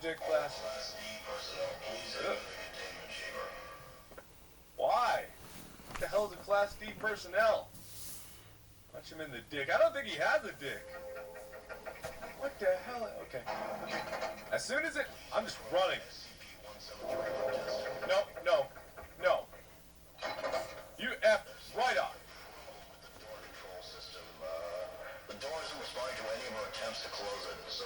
Object Class. Why? What the hell is a Class D personnel? Punch him in the dick. I don't think he has a dick. What the hell? Okay. As soon as I'm just running. No, no, no. You F right off. The door isn't responding to any of our attempts to close it, so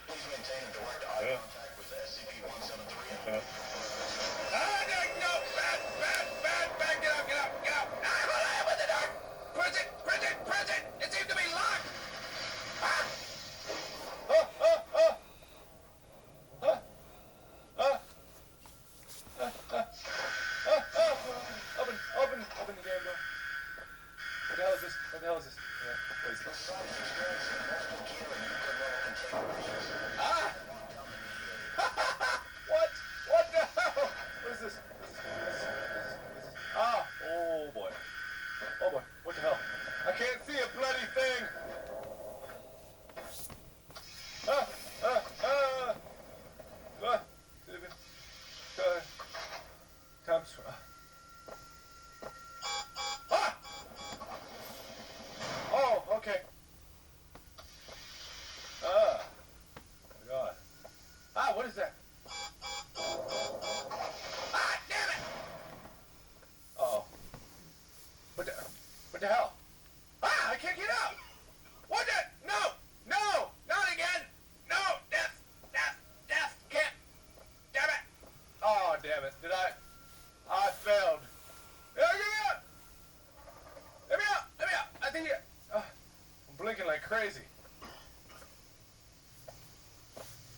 please maintain a direct eye contact with SCP-173. No, bad, get up. Ah, with the door. Press it. It seems to be locked. Open the damn door. What the hell is this? Yeah, what is this? Ah! What the hell? What is this? Ah! Oh boy. What the hell? I can't see a bloody thing. Oh, okay. Oh God. What is that? Damn it! Uh-oh. What the hell? I can't get out! What the? No! Not again! No! Death! Can't! Damn it! Oh, damn it. I failed. Get me out! I think I'm blinking like crazy.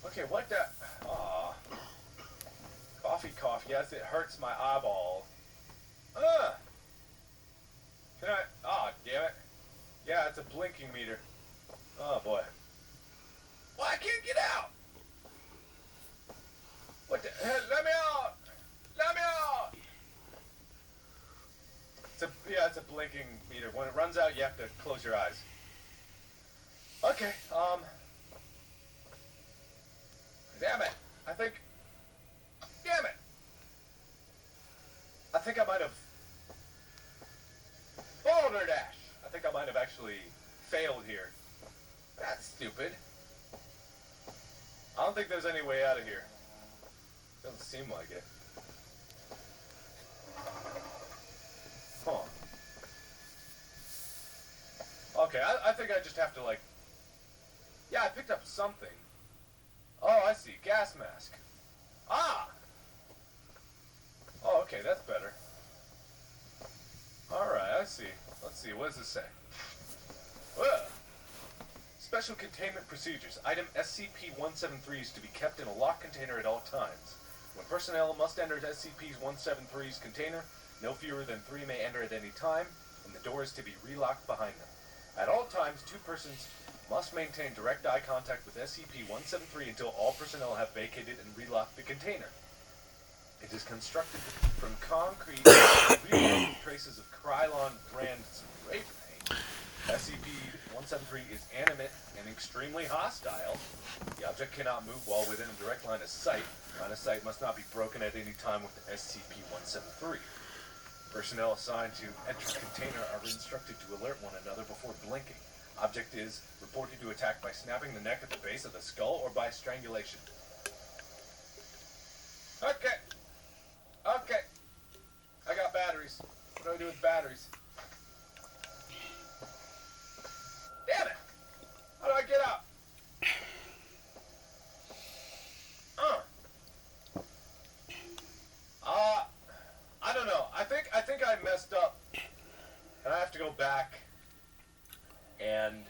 Okay, what the? Aw. Cough. Yes, it hurts my eyeballs. Can I? Oh, damn it. Yeah, it's a blinking meter. Oh, boy. Well, I can't get out. What the? Let me out. It's a blinking meter. When it runs out, you have to close your eyes. Okay, damn it. I think I might have balderdash. I think I might have actually failed here. That's stupid. I don't think there's any way out of here. Doesn't seem like it. Huh. Okay, I think I just have to, yeah, I picked up something. Oh, I see. Gas mask. Ah! Oh, okay, that's better. Alright, I see. Let's see, what does this say? Whoa. Special containment procedures. Item SCP-173 is to be kept in a locked container at all times. When personnel must enter SCP-173's container, no fewer than 3 may enter at any time, and the door is to be relocked behind them. At all times, 2 persons must maintain direct eye contact with SCP-173 until all personnel have vacated and relocked the container. It is constructed from concrete with traces of Krylon brand spray paint. SCP-173 is animate and extremely hostile. The object cannot move while within a direct line of sight. Line of sight must not be broken at any time with the SCP-173. Personnel assigned to enter the container are instructed to alert one another before blinking. Object is reported to attack by snapping the neck at the base of the skull or by strangulation. Okay. I got batteries. What do I do with batteries? Damn it! How do I get out? I don't know. I think I messed up. And I have to go back and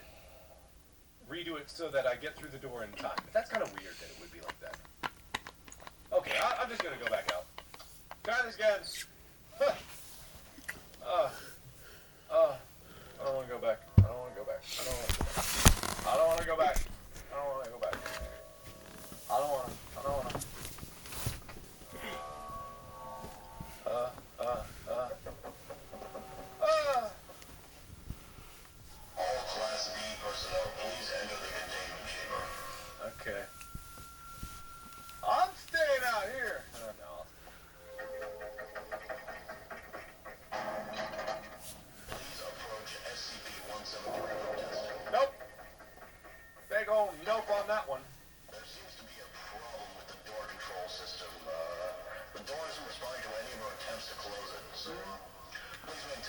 redo it so that I get through the door in time. But that's kind of weird that it would be like that. Okay, I'm just gonna go back out. Try this again. I don't want to go back. I don't want to go back. I don't want to go back. All Class B personnel, please enter the containment chamber. Okay.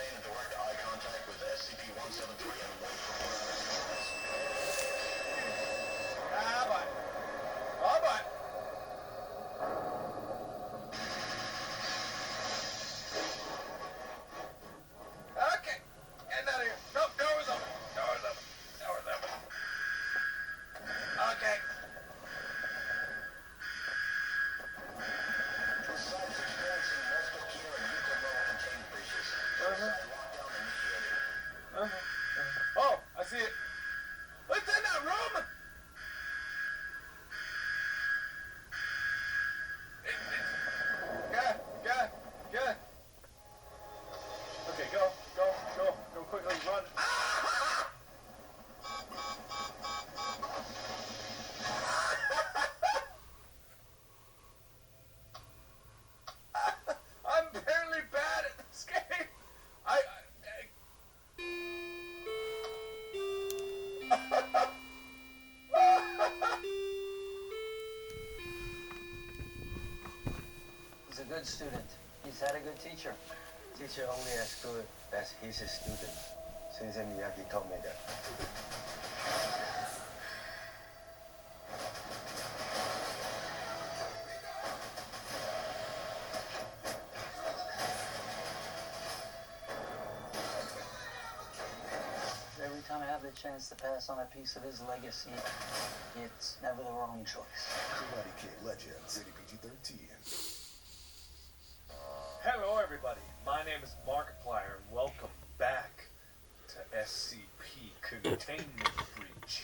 maintain a direct eye contact with SCP-173 and wait for further response. Ah, bye. Oh, bye. Okay. Get out of here. No, door was open. Door was open. Door was open. Okay. Besides experiencing multiple Kira and Yuka level containment breaches, suicide lockdown initiated. Oh, I see it. What's in that room? Good. Okay, go quickly, run. Ah! I'm barely bad at this game. He's a good student. He's had a good teacher. Teacher only as good as his student. Sensei Miyagi told me that. Every time I have the chance to pass on a piece of his legacy, it's never the wrong choice. Karate Kid Legends, rated PG-13. Hello, everybody. My name is Markiplier, and welcome back to SCP Containment Breach.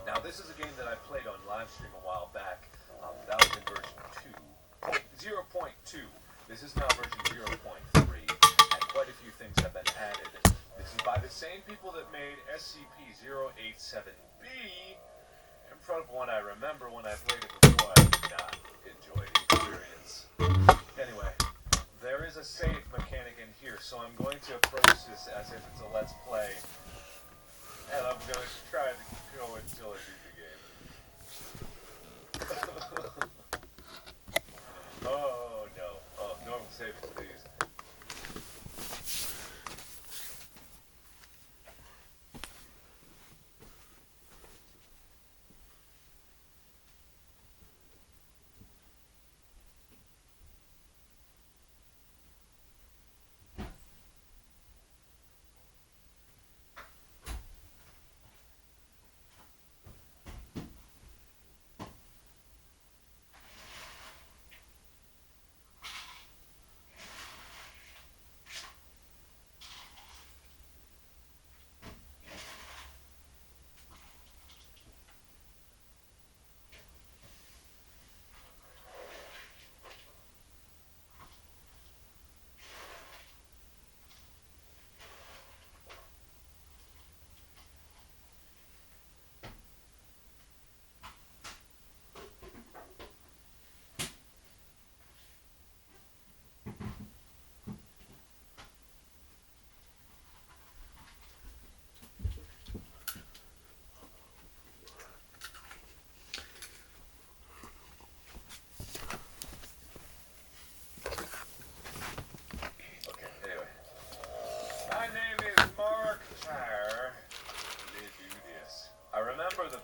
Now, this is a game that I played on livestream a while back. That was in version 0.2. This is now version 0.3, and quite a few things have been added. This is by the same people that made SCP-087B. And from what I remember when I played it before, I did not enjoy the experience. Anyway, there is a save mechanic in here, so I'm going to approach this as if it's a let's play. And I'm going to try to go until I beat the game. Oh no. Oh, normal save, please.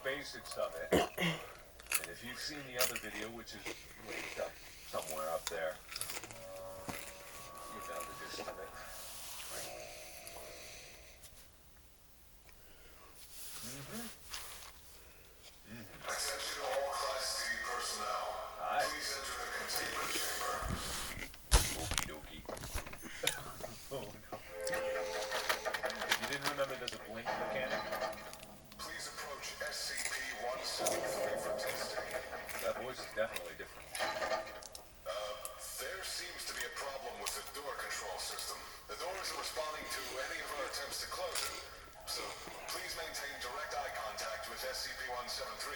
Basics of it, and if you've seen the other video, which is linked up somewhere up there, you know the gist of it. Attention all Class D personnel. Hi. Please enter the containment chamber. Okie dokie. Oh no. If you didn't remember, there's a blink mechanic. Please approach SCP-173 for testing. That voice is definitely different. There seems to be a problem with the door control system. The door isn't responding to any of our attempts to close it. So please maintain direct eye contact with SCP-173.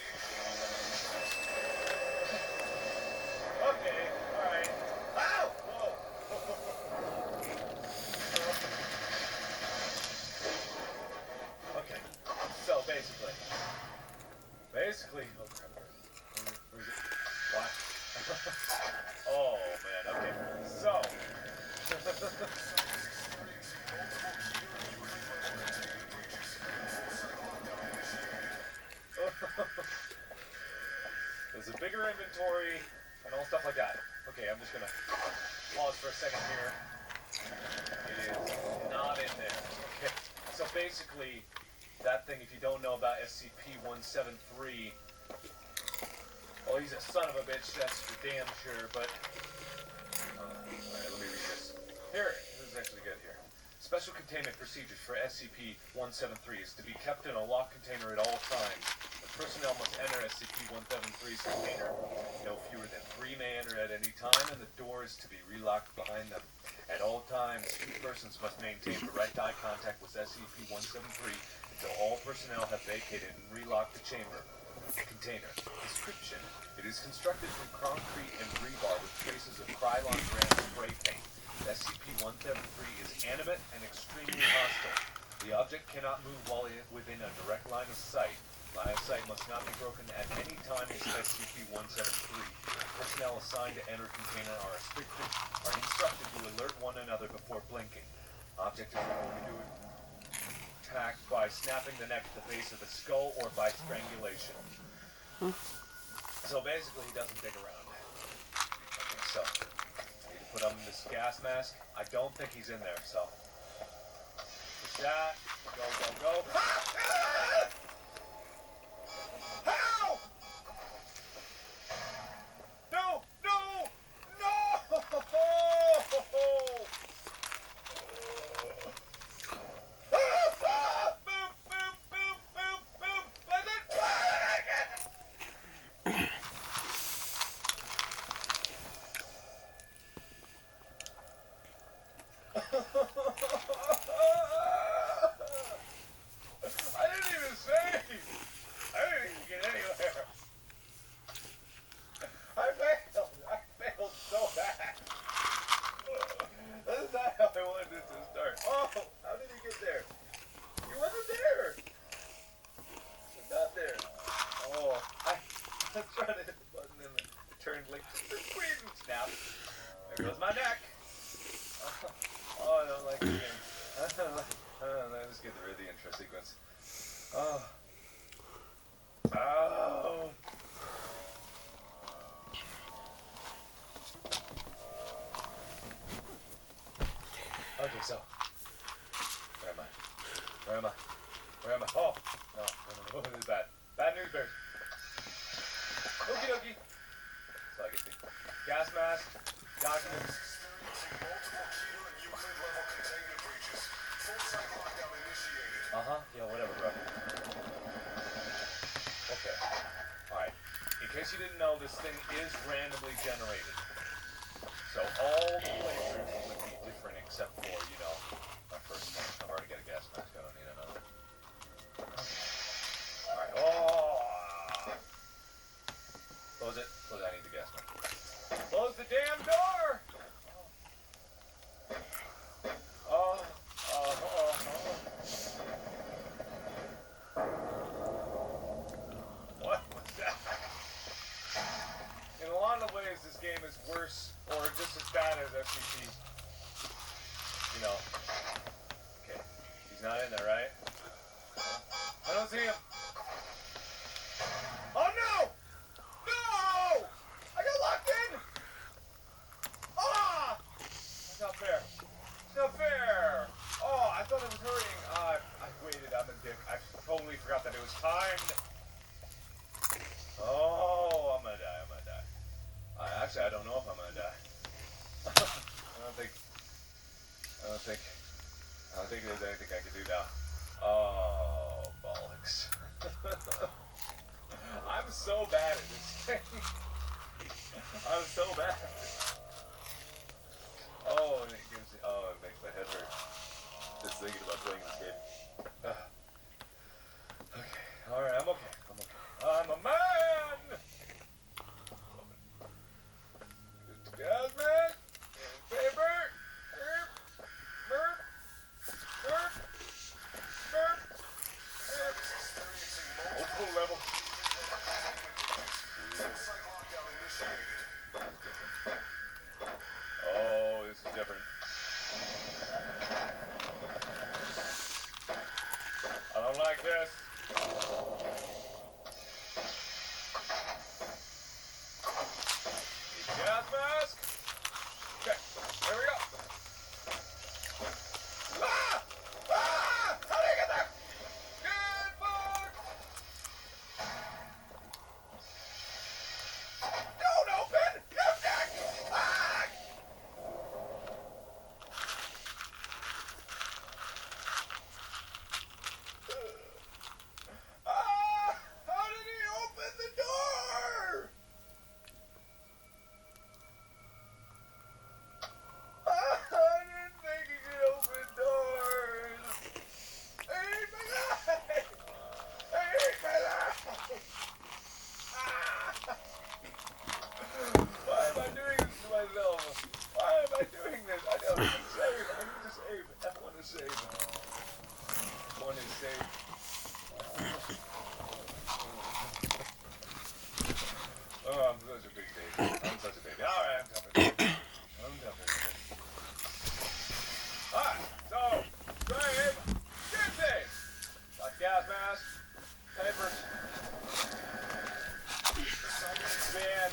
Okay, alright. Ow! Whoa! Okay, so basically, oh crap, where is it? What? Oh man, okay, so. trigger inventory, and all stuff like that. Okay, I'm just gonna pause for a second here. It is not in there. Okay, so basically, that thing, if you don't know about SCP-173, well, he's a son of a bitch, that's for damn sure, but... Alright, let me read this. Here, this is actually good here. Special containment procedures for SCP-173 is to be kept in a locked container at all times. The personnel must enter SCP-173's container. No fewer than 3 may enter at any time, and the door is to be relocked behind them. At all times, 2 persons must maintain direct eye contact with SCP-173 until all personnel have vacated and relocked the chamber. Container. Description. It is constructed from concrete and rebar with traces of Krylon brand spray paint. SCP-173 is animate and extremely hostile. The object cannot move while within a direct line of sight. Line of sight must not be broken at any time with SCP-173. Personnel assigned to enter container are instructed to alert one another before blinking. Object is reported to attack by snapping the neck at the base of the skull or by strangulation. So basically, he doesn't dig around. Okay, so I need to put on this gas mask. I don't think he's in there, so push that. Go, go, go. Help! No! No! No! Okay, so where am I? Where am I? Where am I? Oh, no, this is bad. Bad news bears. Okie dokie. So I get the gas mask, documents. Experiencing multiple Keter and Euclid level containment breaches. Full site lockdown initiated. Yeah, whatever, bro. Okay. Alright. In case you didn't know, this thing is randomly generated. So all the playthroughs would be different except for, you know, my first one. I've already got a gas mask. I don't need another. Alright. Oh! Close it. Close it. I need the gas mask. Close the damn door! What was that? In a lot of ways, this game is worse or just as bad as SCP. You know. Okay. He's not in there, right? I don't see him. Oh no! No! I got locked in! Ah! That's not fair. It's not fair! Oh, I thought it was hurrying. I waited. I'm a dick. I totally forgot that it was timed. Oh, I'm gonna die. I'm gonna die. Actually, I don't know if I'm gonna die. I don't think there's anything I can do now. Oh, bollocks. I'm so bad at this game. I'm so bad. Oh, and it makes my head hurt. Just thinking about playing this game. Okay, alright, I'm okay. I'm a man! Gas man! Paper! Multiple level. Oh, this is different. I don't like this. Don't open! You dick! Ah! Ah! How did he open the door? I didn't think he could open doors. I hate my life. I hate my life. Ah! Why am I doing this to myself? Why am I doing this? I don't need to save. I need to save. F1 is save. F1 is save. Oh, I'm such a big baby. I'm such a baby. Alright, I'm jumping. I'm jumping. Alright, so, save. Good save. Like gas mask, papers. Man,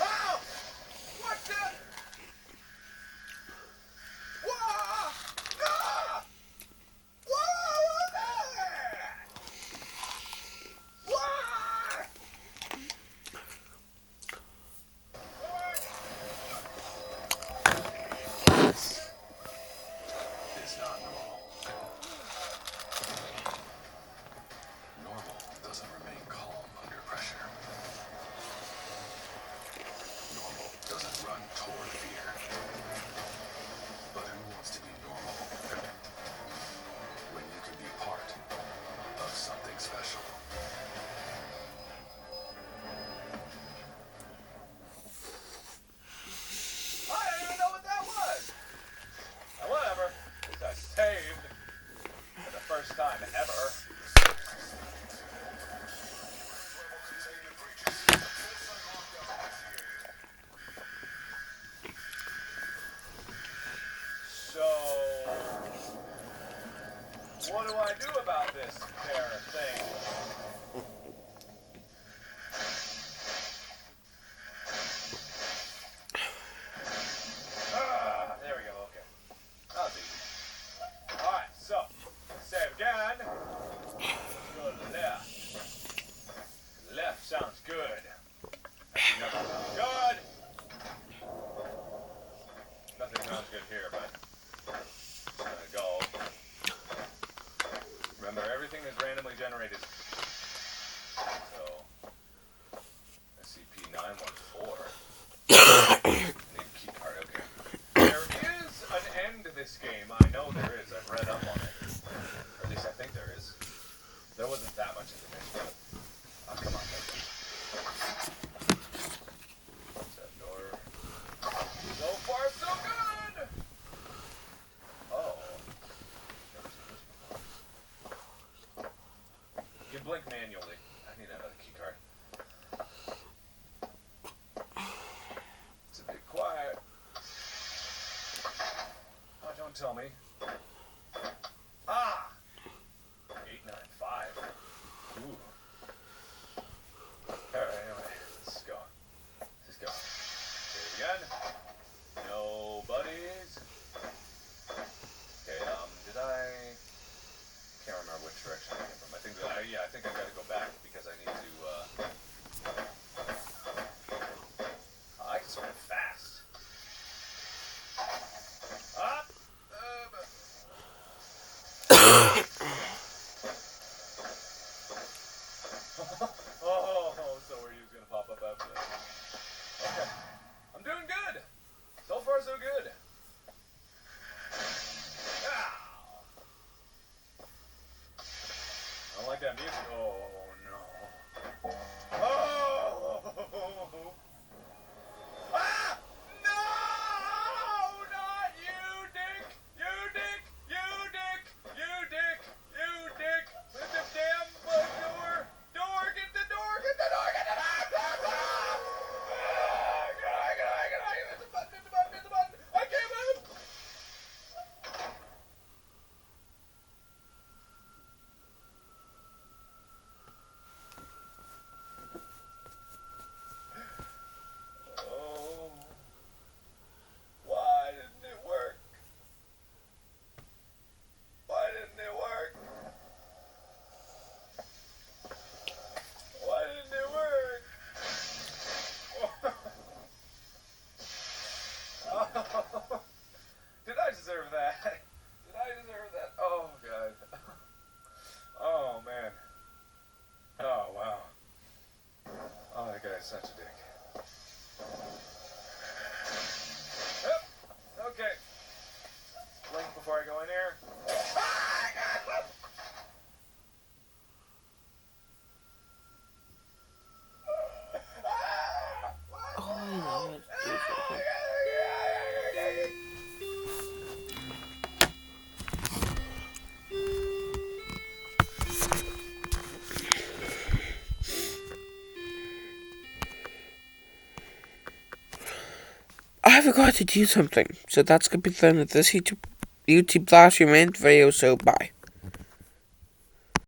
oh! What the? Whoa! Ah! Whoa! What was that? What? It's not normal. Normal doesn't remain calm under pressure. Normal doesn't run toward fear. But who wants to be normal when you can be part of something special? I didn't even know what that was. Whatever. I saved for the first time ever. So, what do I do about this there thing? Ah, there we go, okay. That was easy. Alright, so, save again. Go to the left. Left sounds good. Actually, nothing sounds good. Nothing sounds good here, but I'm gonna go. Remember, everything is randomly generated. So, SCP-914. Need a key card, okay. There is an end to this game. I know there is. I've read up on it. Or at least I think there is. There wasn't that much information. Oh, come on, baby. What's that door? So far, so good! Oh. Never seen this before. You blink manually. I need another key card. It's a bit quiet. Oh, don't tell me. Ah! 895. Ooh. Alright, anyway, let's go. Let's go. Save again. No buddies. Okay, did I... Can't remember which direction I came from. I think that I think I gotta go back because I need to, I can swim fast. Up! Oh, so where he was gonna pop up after that. Okay. I'm doing good. So far, so good. Ah. I don't like that music. Oh, no. Oh! Ah! No! Not you, Dick! You, Dick! You, Dick! You, Dick! You, Dick! With the damn door! Door! Get the door! Get the door! Get the door! Get on! Hit the button! Hit the button! Hit the button! I can't move! such a dick. Yep. Okay. Blink before I go in here. I forgot to do something, so that's gonna be the end of this YouTube Classroom End video, so bye.